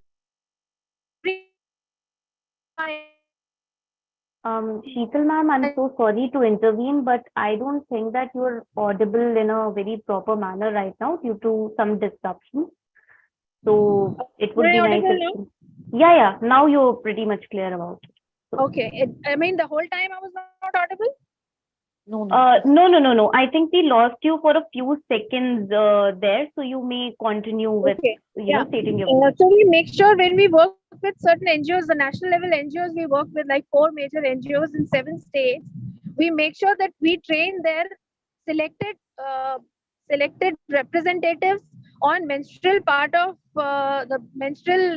B: Shital ma'am, I'm so sorry to intervene, but I don't think that you're audible in a very proper manner right now due to some disruption. So it would
D: Am I
B: be nice
D: audible
B: if
D: now?
B: yeah, now you're pretty much clear about it. So,
D: Okay. I mean, the whole time I was not audible?
B: no. I think we lost you for a few seconds there, so you may continue with
D: Okay. Yeah.
B: stating your
D: So we make sure when we work with certain NGOs, the national level NGOs, we work with like 4 major NGOs in 7 states. We make sure that we train their selected selected representatives on menstrual part of the menstrual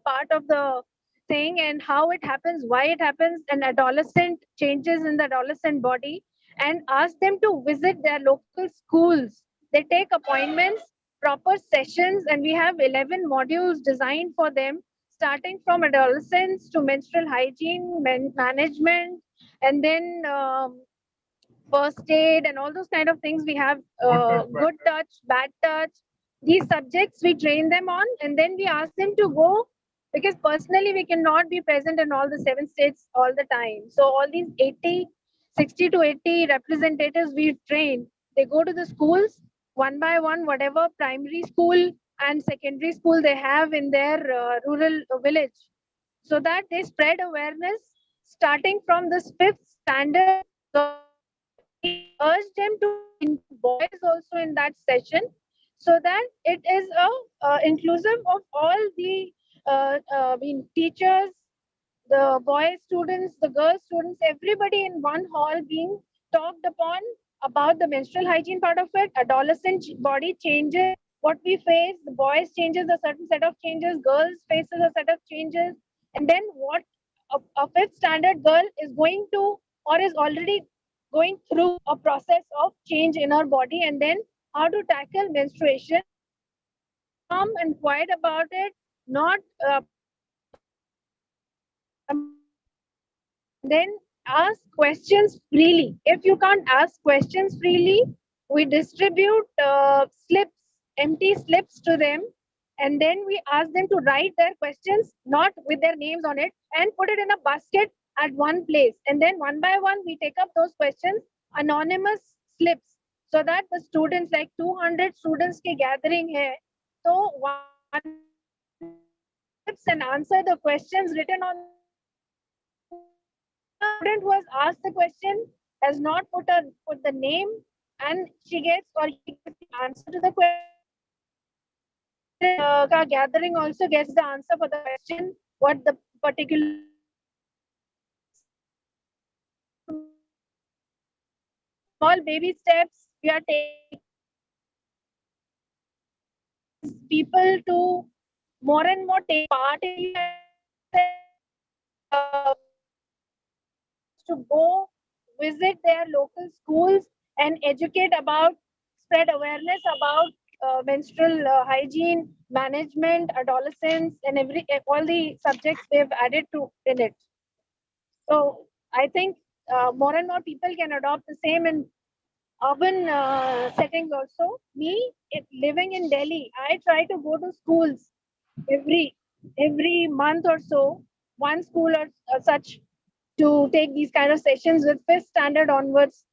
D: part of the thing, and how it happens, why it happens, and adolescent changes in the adolescent body, and ask them to visit their local schools. They take appointments, proper sessions, and we have 11 modules designed for them, starting from adolescence to menstrual hygiene, management, and then first aid and all those kind of things. We have good touch, bad touch. These subjects we train them on, and then we ask them to go, because personally we cannot be present in all the 7 states all the time. So all these 60 to 80 representatives we train, they go to the schools one by one, whatever primary school and secondary school they have in their rural village, so that they spread awareness starting from this fifth standard. We urge them to include boys also in that session, so that it is inclusive of all the teachers, the boy students, the girl students, everybody in one hall being talked upon about the menstrual hygiene part of it, adolescent body changes, what we face, the boys changes, a certain set of changes, girls faces a set of changes, and then what a fifth standard girl is going to, or is already going through a process of change in her body, and then how to tackle menstruation, calm and quiet about it, not then ask questions freely. If you can't ask questions freely, we distribute slips, empty slips to them, and then we ask them to write their questions, not with their names on it, and put it in a basket at one place. And then one by one, we take up those questions, anonymous slips. so that the students, like 200 students ke gathering hai, so one tips and answer the questions written on student who has asked the question has not put the name, and she gets or he gets the answer to the question. Gathering also gets the answer for the question, what the particular small baby steps we are taking people to more and more take part in to go visit their local schools and educate about, spread awareness about menstrual hygiene, management, adolescence, and all the subjects they've added to in it. So I think more and more people can adopt the same in urban settings also. Living in Delhi, I try to go to schools every month or so, one school or such, to take these kind of sessions with 5th standard onwards,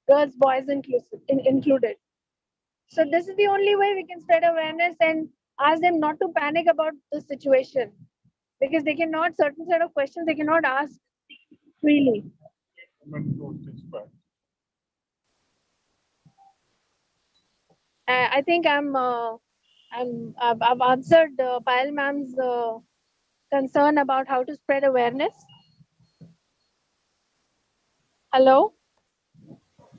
D: girls, boys included. So this is the only way we can spread awareness and ask them not to panic about the situation, because they cannot, certain set of questions they cannot ask freely. I think I've answered Payal ma'am's concern about how to spread awareness. Hello?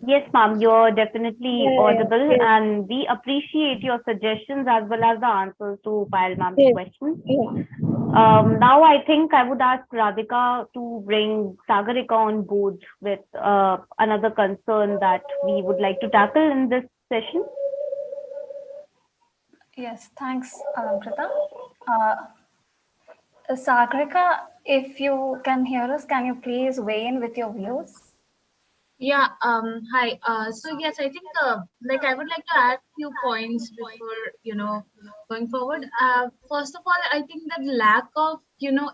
B: Yes, ma'am, you're definitely audible,
D: yes.
B: and we appreciate your suggestions as well as the answers to Payal ma'am's
D: Yes.
B: questions.
D: Yeah.
B: Now, I think I would ask Radhika to bring Sagarika on board with another concern that we would like to tackle in this session.
E: Yes, thanks, Alamkrita. Sagarika, if you can hear us, can you please weigh in with your views?
I: Yeah, hi. So yes, I think like I would like to add few points before, going forward. First of all, I think that lack of,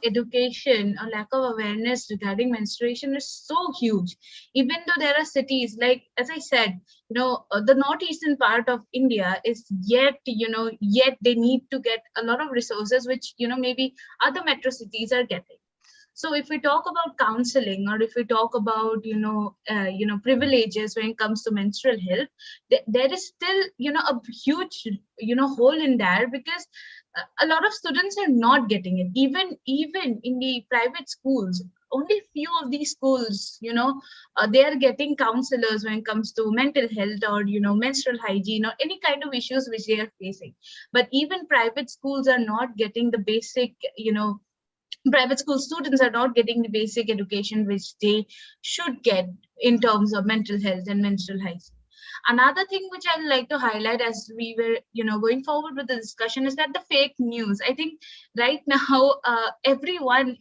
I: education or lack of awareness regarding menstruation is so huge. Even though there are cities, like, as I said, the northeastern part of India is yet they need to get a lot of resources, which, maybe other metro cities are getting. So if we talk about counseling, or if we talk about privileges when it comes to menstrual health, there is still a huge hole in there, because a lot of students are not getting it. Even in the private schools, only few of these schools they are getting counselors when it comes to mental health, or menstrual hygiene, or any kind of issues which they are facing. But even private schools are not getting the basic private school students are not getting the basic education which they should get in terms of mental health and menstrual hygiene. Another thing which I'd like to highlight as we were, going forward with the discussion, is that the fake news. I think right now, everyone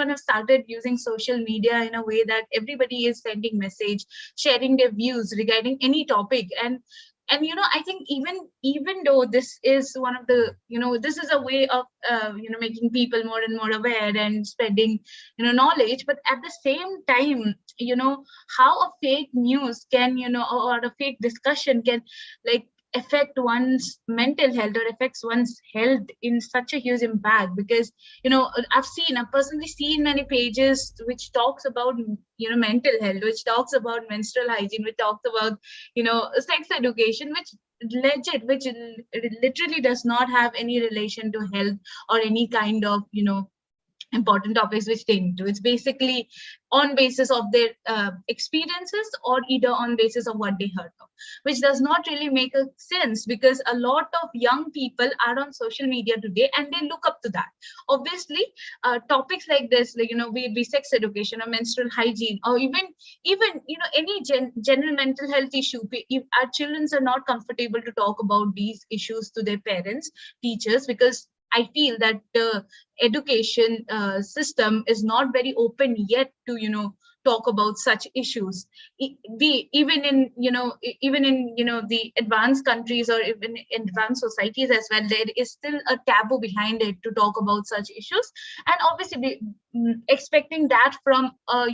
I: has started using social media in a way that everybody is sending message, sharing their views regarding any topic. And I think even though this is one of the this is a way of making people more and more aware and spreading knowledge, but at the same time, how a fake news can or a fake discussion can, like, affect one's mental health, or affects one's health in such a huge impact. Because I've personally seen many pages which talks about mental health, which talks about menstrual hygiene, which talks about sex education, which literally does not have any relation to health or any kind of important topics which they need to. It's basically on basis of their experiences, or either on basis of what they heard of, which does not really make a sense, because a lot of young people are on social media today and they look up to that. Obviously, topics like this, like be sex education or menstrual hygiene, or even any general mental health issue, if our children are not comfortable to talk about these issues to their parents, teachers, because I feel that the education system is not very open yet to talk about such issues. Even in the advanced countries or even in advanced societies as well, there is still a taboo behind it to talk about such issues. And obviously expecting that from a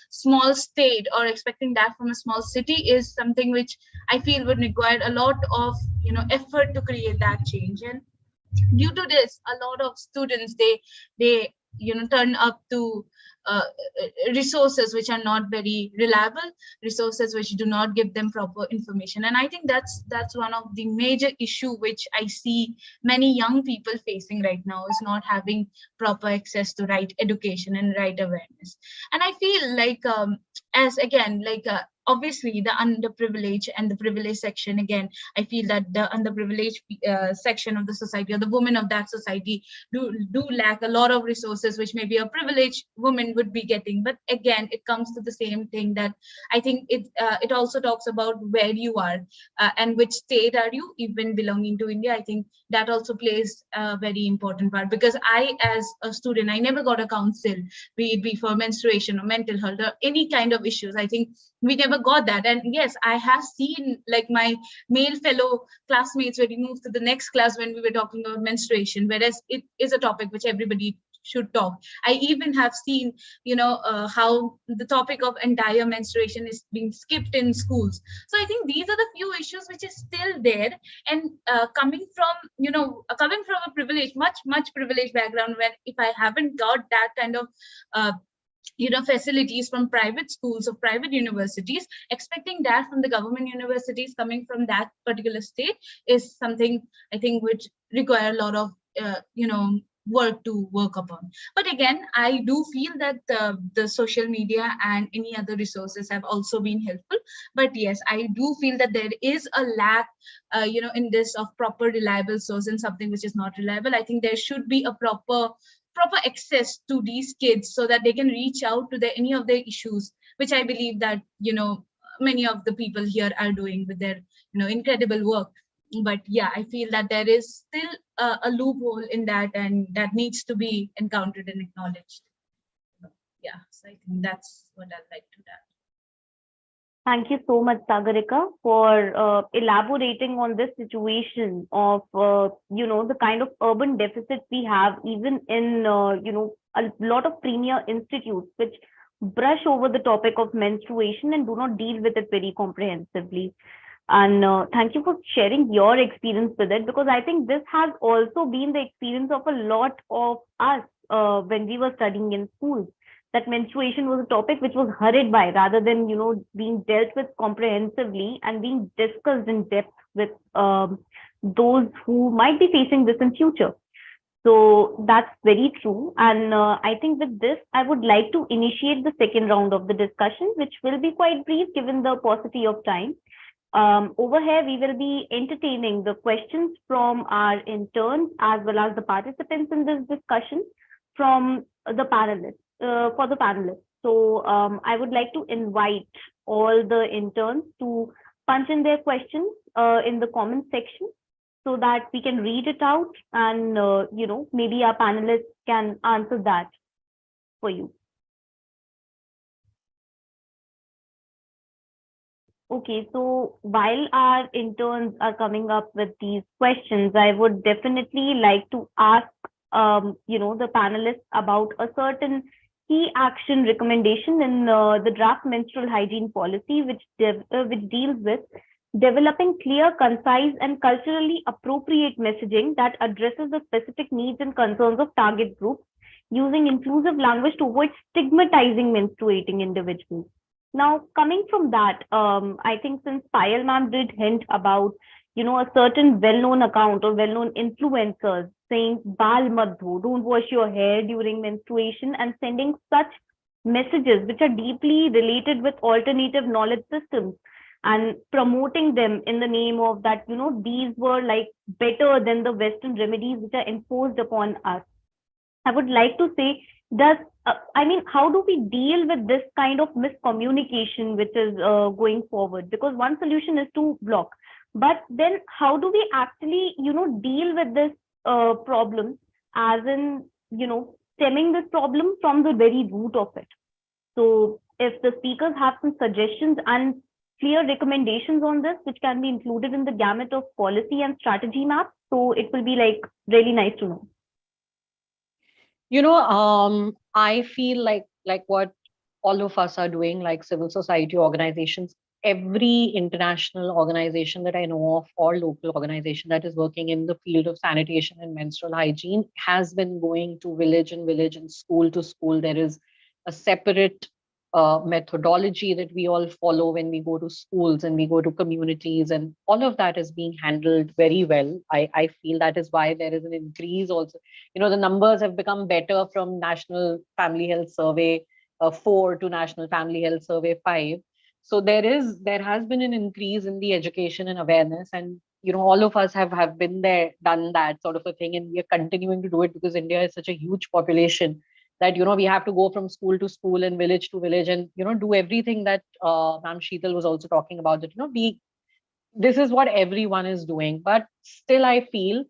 I: small state, or expecting that from a small city, is something which I feel would require a lot of effort to create that change. And due to this, a lot of students, they turn up to uh, resources which are not very reliable, resources which do not give them proper information. And I think that's one of the major issue which I see many young people facing right now, is not having proper access to right education and right awareness. And I feel like as again, like obviously the underprivileged and the privileged section, again, I feel that the underprivileged section of the society, or the women of that society, do lack a lot of resources which maybe a privileged woman would be getting. But again, it comes to the same thing, that I think it also talks about where you are, and which state are you even belonging to India. I think that also plays a very important part, because I, as a student, I never got a counsel, be it for menstruation or mental health or any kind of issues. I think we never got that. And yes, I have seen like my male fellow classmates were removed to the next class when we were talking about menstruation, whereas it is a topic which everybody should talk. I even have seen how the topic of entire menstruation is being skipped in schools. So I think these are the few issues which is still there. And coming from a privileged, much privileged background, where if I haven't got that kind of facilities from private schools or private universities, expecting that from the government universities coming from that particular state is something I think which require a lot of work to work upon. But again, I do feel that the social media and any other resources have also been helpful. But yes, I do feel that there is a lack in this, of proper reliable source, and something which is not reliable. I think there should be a proper access to these kids, so that they can reach out to any of their issues, which I believe that many of the people here are doing with their incredible work. But yeah, I feel that there is still a loophole in that, and that needs to be encountered and acknowledged. Yeah, so I think that's what I'd like to add.
B: Thank you so much, Sagarika, for elaborating on this situation of, the kind of urban deficit we have, even in, a lot of premier institutes which brush over the topic of menstruation and do not deal with it very comprehensively. And thank you for sharing your experience with it, because I think this has also been the experience of a lot of us when we were studying in schools. That menstruation was a topic which was hurried by, rather than being dealt with comprehensively and being discussed in depth with those who might be facing this in future. So that's very true. And I think with this, I would like to initiate the second round of the discussion, which will be quite brief given the paucity of time. Over here, we will be entertaining the questions from our interns as well as the participants in this discussion from the panelists. For the panelists. So I would like to invite all the interns to punch in their questions in the comment section, so that we can read it out, and maybe our panelists can answer that for you. Okay, so while our interns are coming up with these questions, I would definitely like to ask the panelists about a certain key action recommendation in the draft menstrual hygiene policy, which deals with developing clear, concise, and culturally appropriate messaging that addresses the specific needs and concerns of target groups, using inclusive language to avoid stigmatizing menstruating individuals. Now, coming from that, I think since Payal ma'am did hint about a certain well-known account or well-known influencers saying "Bal mat dho," don't wash your hair during menstruation, and sending such messages which are deeply related with alternative knowledge systems, and promoting them in the name of that, these were like better than the Western remedies which are imposed upon us. I would like to say, how do we deal with this kind of miscommunication which is going forward? Because one solution is to block. But then how do we actually, deal with this problem, as in, stemming this problem from the very root of it? So if the speakers have some suggestions and clear recommendations on this, which can be included in the gamut of policy and strategy map. So it will be like really nice to know.
C: I feel like what all of us are doing, like civil society organizations, every international organization that I know of or local organization that is working in the field of sanitation and menstrual hygiene has been going to village and school to school. There is a separate methodology that we all follow when we go to schools and we go to communities, and all of that is being handled very well. I feel that is why there is an increase also. The numbers have become better from National Family Health Survey 4 to National Family Health Survey 5. So there has been an increase in the education and awareness, and all of us have been there, done that sort of a thing, and we are continuing to do it because India is such a huge population that we have to go from school to school and village to village and do everything that Ma'am Shital was also talking about, that this is what everyone is doing. But still I feel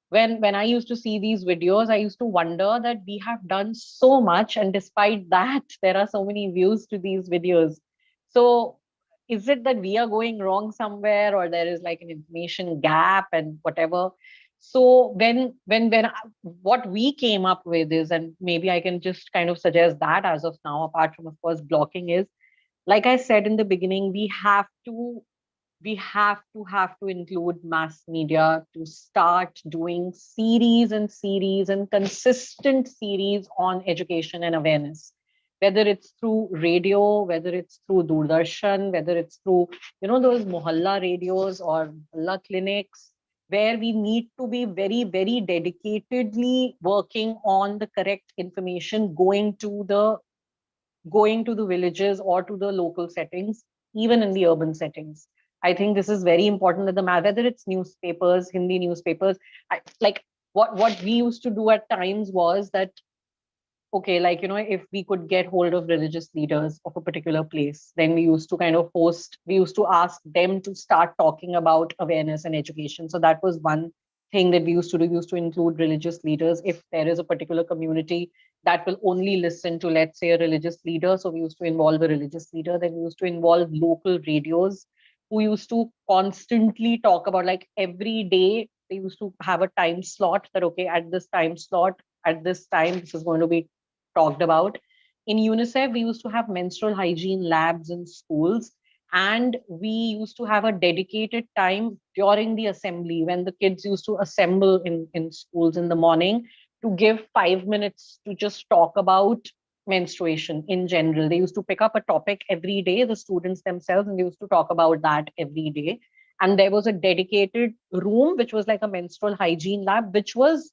C: when I used to see these videos, I used to wonder that we have done so much, and despite that, there are so many views to these videos. So is it that we are going wrong somewhere, or there is like an information gap and whatever? So what we came up with is, and maybe I can just kind of suggest that as of now, apart from of course blocking, is like I said in the beginning, we have to include mass media to start doing series and consistent series on education and awareness, whether it's through radio, whether it's through Doordarshan, whether it's through those mohalla radios or mohalla clinics, where we need to be very, very dedicatedly working on the correct information, going to the villages or to the local settings, even in the urban settings. I think this is very important that whether it's newspapers, Hindi newspapers, like what we used to do at times was that, okay, like, if we could get hold of religious leaders of a particular place, then we used to kind of we used to ask them to start talking about awareness and education. So that was one thing that we used to do. We used to include religious leaders. If there is a particular community that will only listen to, let's say, a religious leader, so we used to involve a religious leader. Then we used to involve local radios who used to constantly talk about, like, every day they used to have a time slot that, okay, at this time slot, at this time, this is going to be talked about. In UNICEF, we used to have menstrual hygiene labs in schools, and we used to have a dedicated time during the assembly when the kids used to assemble in schools in the morning to give 5 minutes to just talk about menstruation in general. They used to pick up a topic every day, the students themselves, and they used to talk about that every day. And there was a dedicated room, which was like a menstrual hygiene lab, which was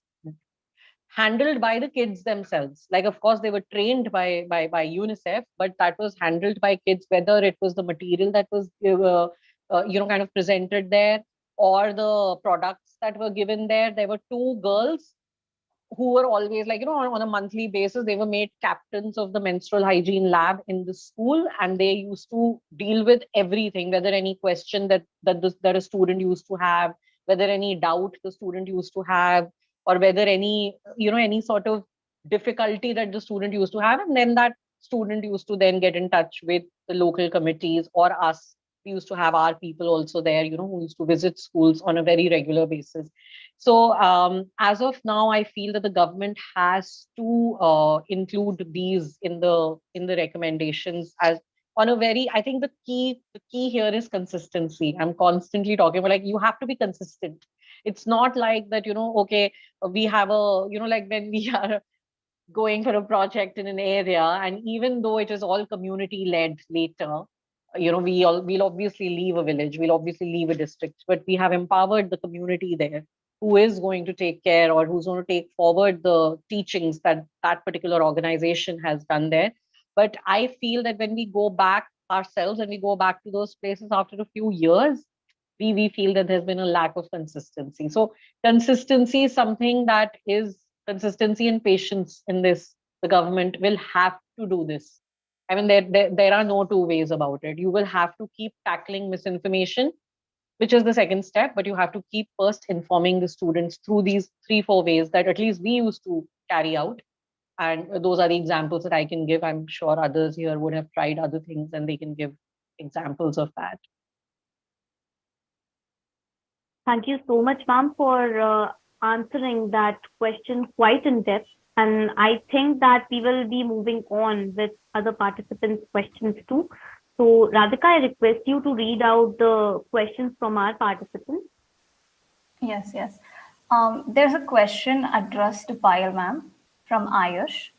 C: handled by the kids themselves. Like, of course, they were trained by UNICEF, but that was handled by kids, whether it was the material that was kind of presented there, or the products that were given there. There were two girls who were always, like, on a monthly basis, they were made captains of the menstrual hygiene lab in the school, and they used to deal with everything, whether any question that a student used to have, whether any doubt the student used to have, or whether any sort of difficulty that the student used to have. And then that student used to then get in touch with the local committees or us. We used to have our people also there, who used to visit schools on a very regular basis. So as of now, I feel that the government has to include these in the recommendations as on a very. I think the key here is consistency. I'm constantly talking about, like, you have to be consistent. It's not like that, okay, we have like when we are going for a project in an area, and even though it is all community led later, we'll obviously leave a village, we'll obviously leave a district, but we have empowered the community there, who is going to take care, or who's going to take forward the teachings that that particular organization has done there. But I feel that when we go back ourselves and we go back to those places after a few years, we feel that there's been a lack of consistency. So consistency is something that is consistency and patience in this. The government will have to do this. I mean, there are no two ways about it. You will have to keep tackling misinformation, which is the second step, but you have to keep first informing the students through these 3-4 ways that at least we used to carry out. And those are the examples that I can give. I'm sure others here would have tried other things and they can give examples of that.
B: Thank you so much, ma'am, for answering that question quite in depth. And I think that we will be moving on with other participants' questions too. So, Radhika, I request you to read out the questions from our participants.
E: Yes, yes. There's a question addressed to Payal ma'am from Ayush.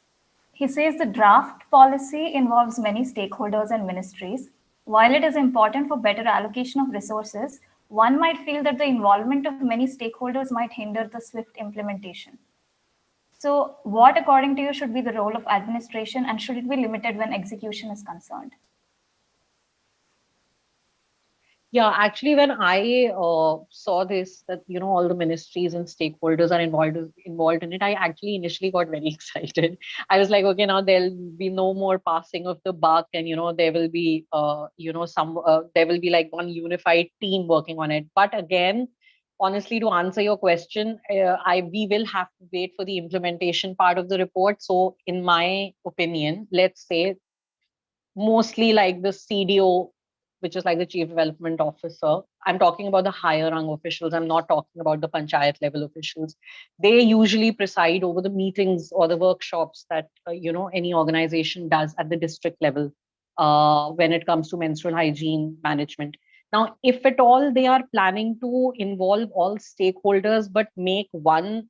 E: He says the draft policy involves many stakeholders and ministries. While it is important for better allocation of resources, one might feel that the involvement of many stakeholders might hinder the swift implementation. So, what, according to you, should be the role of administration, and should it be limited when execution is concerned?
C: Yeah, actually, when I saw this, that all the ministries and stakeholders are involved in it, I actually initially got very excited. I was like, okay, now there'll be no more passing of the buck, and there will be there will be like one unified team working on it. But again, honestly, to answer your question, we will have to wait for the implementation part of the report. So, in my opinion, let's say mostly like the CDO, which is like the Chief Development Officer. I'm talking about the higher rung officials. I'm not talking about the panchayat level officials. They usually preside over the meetings or the workshops that any organization does at the district level when it comes to menstrual hygiene management. Now, if at all they are planning to involve all stakeholders but make one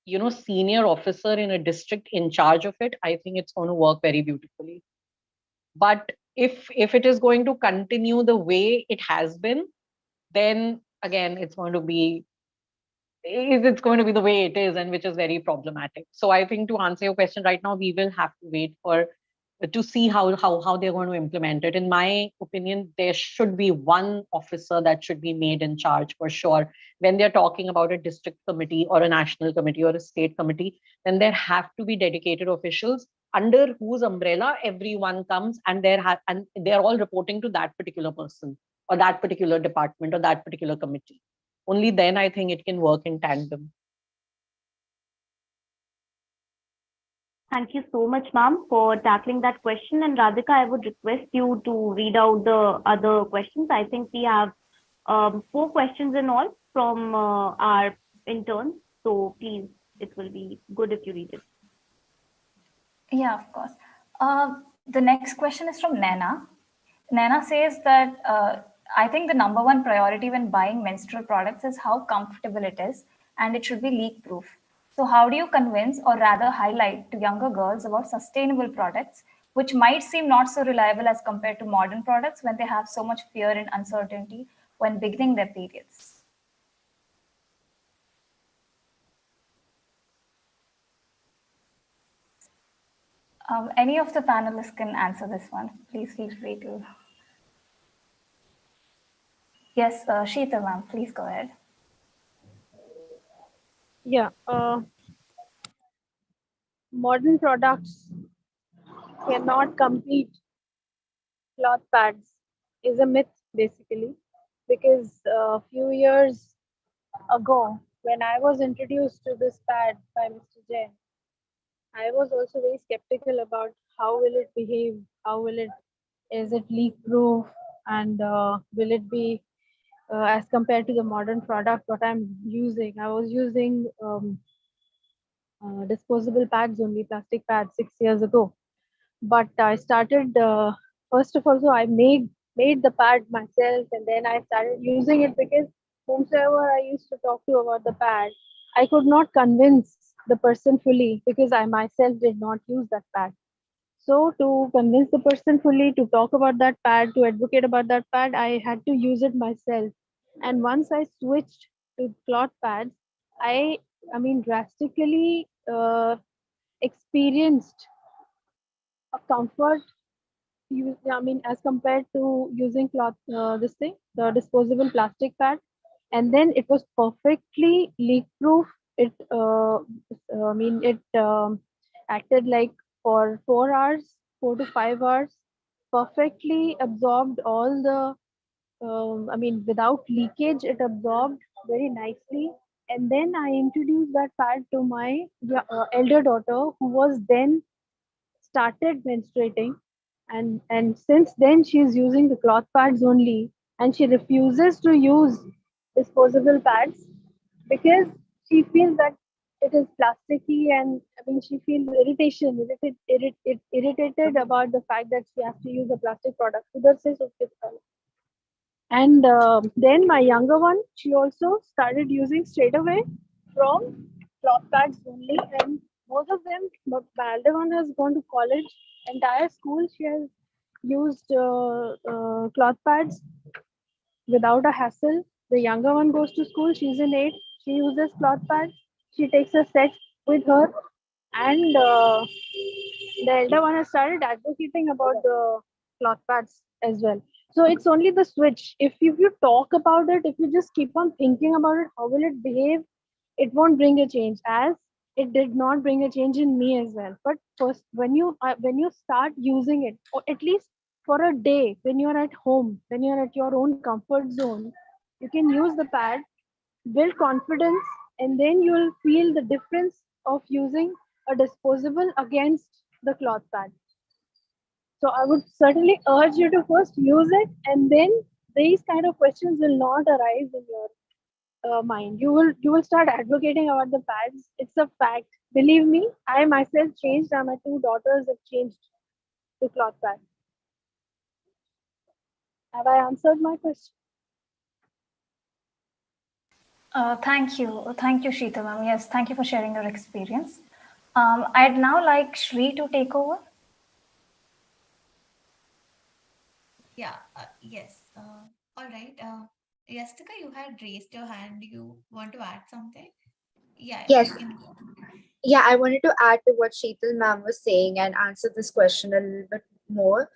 C: senior officer in a district in charge of it, I think it's going to work very beautifully. But if it is going to continue the way it has been, then again it's going to be the way it is, and which is very problematic. So I think, to answer your question, right now we will have to wait for to see how they're going to implement it. In my opinion, there should be one officer that should be made in charge for sure. When they're talking about a district committee or a national committee or a state committee, then there have to be dedicated officials under whose umbrella everyone comes, and they're all reporting to that particular person or that particular department or that particular committee. Only then I think it can work in tandem.
B: Thank you so much, ma'am, for tackling that question. And Radhika, I would request you to read out the other questions. I think we have 4 questions in all from our interns. So please, it will be good if you read it.
E: Yeah, of course. The next question is from Nana. Nana says that I think the number one priority when buying menstrual products is how comfortable it is, and it should be leak proof. So, how do you convince, or rather highlight, to younger girls about sustainable products, which might seem not so reliable as compared to modern products when they have so much fear and uncertainty when beginning their periods? Any of the panelists can answer this one. Please feel free to. Yes, Shital ma'am, please go ahead.
D: Yeah, modern products cannot compete cloth pads is a myth, basically, because a few years ago, when I was introduced to this pad by Mr. Jain, I was also very skeptical about how will it behave, is it leak proof, and will it be as compared to the modern product what I'm using. I was using disposable pads only, plastic pads 6 years ago. But I started first of all, so I made the pad myself, and then I started using it because whomsoever I used to talk to about the pad, I could not convince the person fully because I myself did not use that pad. So to convince the person fully to talk about that pad, to advocate about that pad, I had to use it myself. And once I switched to cloth pads, I mean drastically experienced a comfort. I mean, as compared to using cloth, the disposable plastic pad, and then it was perfectly leak proof. It acted like for 4 hours, 4 to 5 hours, perfectly absorbed all the, without leakage, it absorbed very nicely. and then I introduced that pad to my elder daughter, who was then started menstruating, and since then she is using the cloth pads only, and she refuses to use disposable pads because she feels that it is plasticky, and I mean she feels irritated about the fact that she has to use a plastic product. उधर से सोच के and then my younger one, she also started using straight away from cloth pads only. And both of them, but my elder one has gone to college. Entire school, she has used cloth pads without a hassle. The younger one goes to school. She's in 8th. She uses cloth pads. She takes a set with her, and the elder one has started advocating about the cloth pads as well. So it's only the switch. If you talk about it, if you just keep on thinking about it, how will it behave? It won't bring a change, as it did not bring a change in me as well. But first, when you start using it, or at least for a day, when you're at home, when you're at your own comfort zone, you can use the pad, build confidence, and then you'll feel the difference of using a disposable against the cloth pad. So I would certainly urge you to first use it, and then these kind of questions will not arise in your mind. You will start advocating about the pads. It's a fact. Believe me, I myself changed, and my two daughters have changed to cloth pads. Have I answered my question?
E: Thank you. Thank you, Shital ma'am. Yes, thank you for sharing your experience. I'd now like Shri to take over.
A: Yeah, yes. All right. Yastika, you had raised your hand. You want to add something? Yeah,
F: Yes.
A: you can go.
F: Yeah, I wanted to add to what Sheetal ma'am was saying and answer this question a little bit more.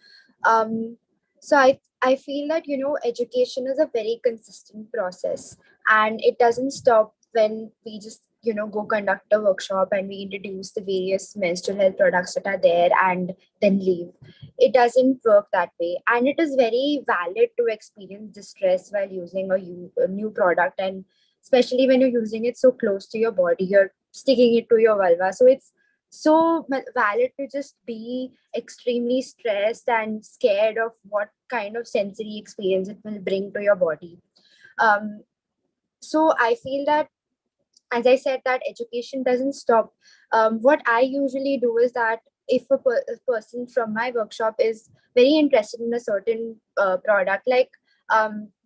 F: Um, so I feel that education is a very consistent process, and it doesn't stop when we just go conduct a workshop and we introduce the various menstrual health products that are there and then leave. It doesn't work that way, and it is very valid to experience distress while using a new product, and especially when you're using it so close to your body, you're sticking it to your vulva. So it's so valid to just be extremely stressed and scared of what kind of sensory experience it will bring to your body. Um, so I feel that, as I said, that education doesn't stop. What I usually do is that if a person from my workshop is very interested in a certain product, like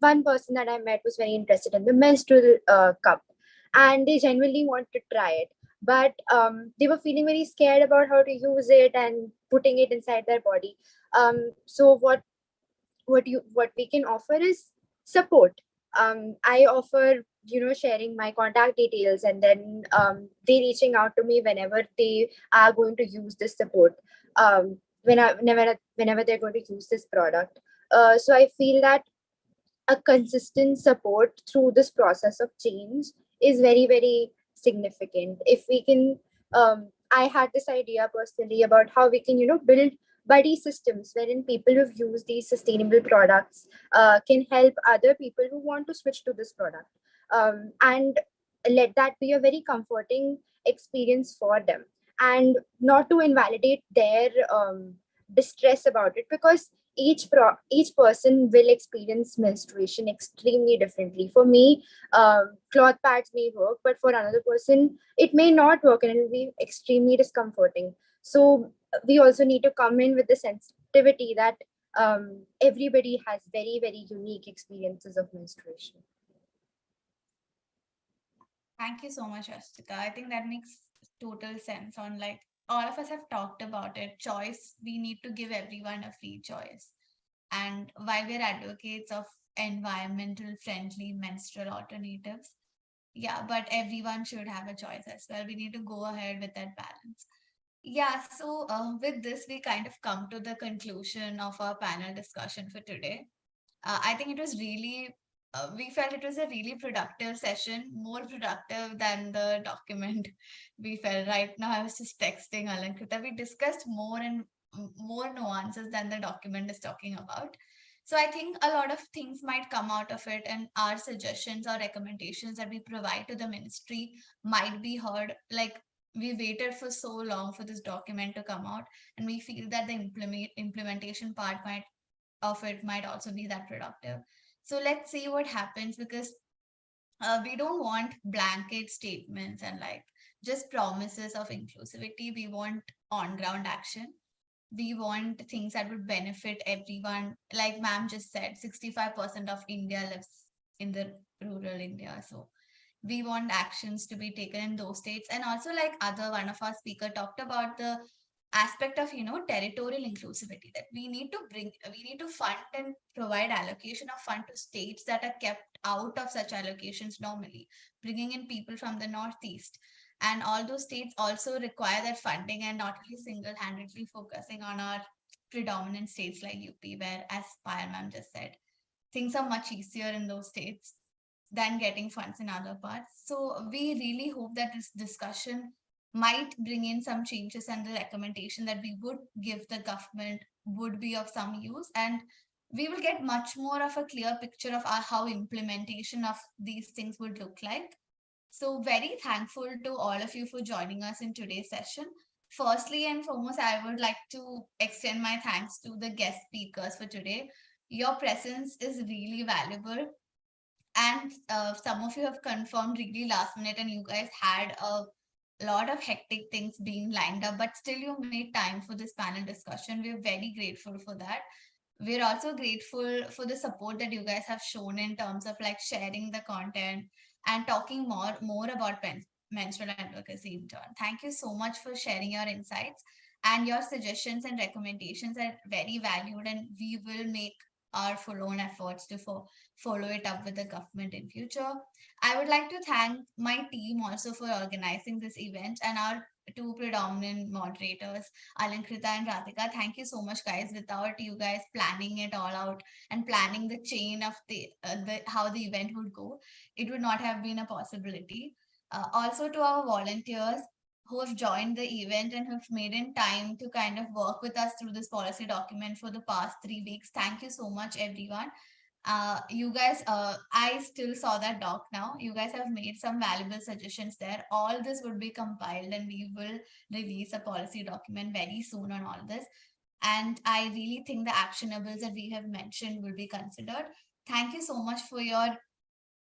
F: one person that I met was very interested in the menstrual cup, and they genuinely want to try it, but they were feeling very scared about how to use it and putting it inside their body. So what we can offer is support. I offer sharing my contact details, and then they reaching out to me whenever they are going to use this support, whenever they're going to use this product. So I feel that a consistent support through this process of change is very, very significant. If we can, I had this idea personally about how we can build buddy systems wherein people who've used these sustainable products can help other people who want to switch to this product, and let that be a very comforting experience for them, and not to invalidate their distress about it, because each person will experience menstruation extremely differently. For me, cloth pads may work, but for another person it may not work, and it will be extremely discomforting. So we also need to come in with the sensitivity that everybody has very, very unique experiences of menstruation.
A: Thank you so much, Ashtika. I think that makes total sense. On like all of us have talked about it. Choice, we need to give everyone a free choice. And while we're advocates of environmental friendly menstrual alternatives, yeah, but everyone should have a choice as well. We need to go ahead with that balance. Yeah, so with this, we kind of come to the conclusion of our panel discussion for today. I think it was really, we felt it was a really productive session, more productive than the document. We felt right now. I was just texting Alankrita. We discussed more and more nuances than the document is talking about. So I think a lot of things might come out of it, and our suggestions or recommendations that we provide to the ministry might be heard. Like, we waited for so long for this document to come out, and we feel that the implementation part of it might also be that productive. So let's see what happens, because we don't want blanket statements and like just promises of inclusivity. We want on ground action. We want things that would benefit everyone. Like ma'am just said, 65% of India lives in the rural India. So we want actions to be taken in those states. And also, like other one of our speaker talked about the aspect of, territorial inclusivity, that we need to fund and provide allocation of fund to states that are kept out of such allocations normally, bringing in people from the northeast. And all those states also require that funding, and not only single-handedly focusing on our predominant states like UP, where, as Payal ma'am just said, things are much easier in those states than getting funds in other parts. So we really hope that this discussion might bring in some changes, and the recommendation that we would give the government would be of some use, and we will get much more of a clear picture of how implementation of these things would look like. So very thankful to all of you for joining us in today's session. Firstly and foremost, I would like to extend my thanks to the guest speakers for today. Your presence is really valuable, and some of you have confirmed really last minute, and you guys had a lot of hectic things being lined up, but still you made time for this panel discussion. We're very grateful for that. We're also grateful for the support that you guys have shown in terms of like sharing the content and talking more about menstrual advocacy in turn. Thank you so much for sharing your insights, and your suggestions and recommendations are very valued, and we will make our full-on efforts to follow it up with the government in future. I would like to thank my team also for organizing this event, and our two predominant moderators, Alankrita and Radhika. Thank you so much, guys. Without you guys planning it all out and planning the chain of the how the event would go, it would not have been a possibility. Also to our volunteers who have joined the event and have made in time to kind of work with us through this policy document for the past 3 weeks. Thank you so much, everyone. You guys, I still saw that doc now. You guys have made some valuable suggestions there. All this would be compiled, and we will release a policy document very soon on all this. And I really think the actionables that we have mentioned will be considered. Thank you so much for your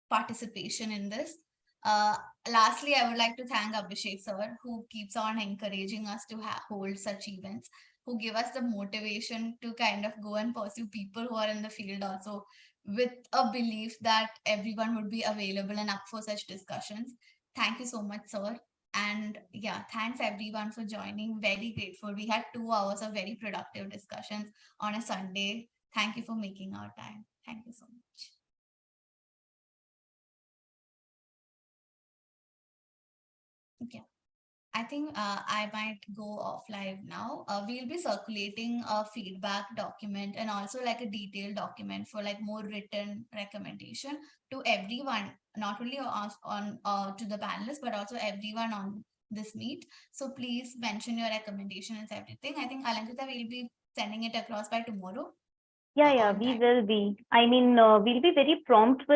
A: participation in this. Uh, Lastly, I would like to thank Abhishek sir, who keeps on encouraging us to hold such events, who give us the motivation to kind of go and pursue people who are in the field also, with a belief that everyone would be available and up for such discussions. Thank you so much, sir. And yeah, thanks everyone for joining. Very grateful. We had 2 hours of very productive discussions on a Sunday. Thank you for making our time. Thank you so much. Okay. I think I might go off live now. We'll be circulating a feedback document and also like a detailed document for like more written recommendation to everyone, not only on to the panelists, but also everyone on this meet. So please mention your recommendations, everything. I think Alankrita will be sending it across by tomorrow.
B: Yeah,
A: On
B: we
A: time.
B: will be. I mean, we'll be very prompt with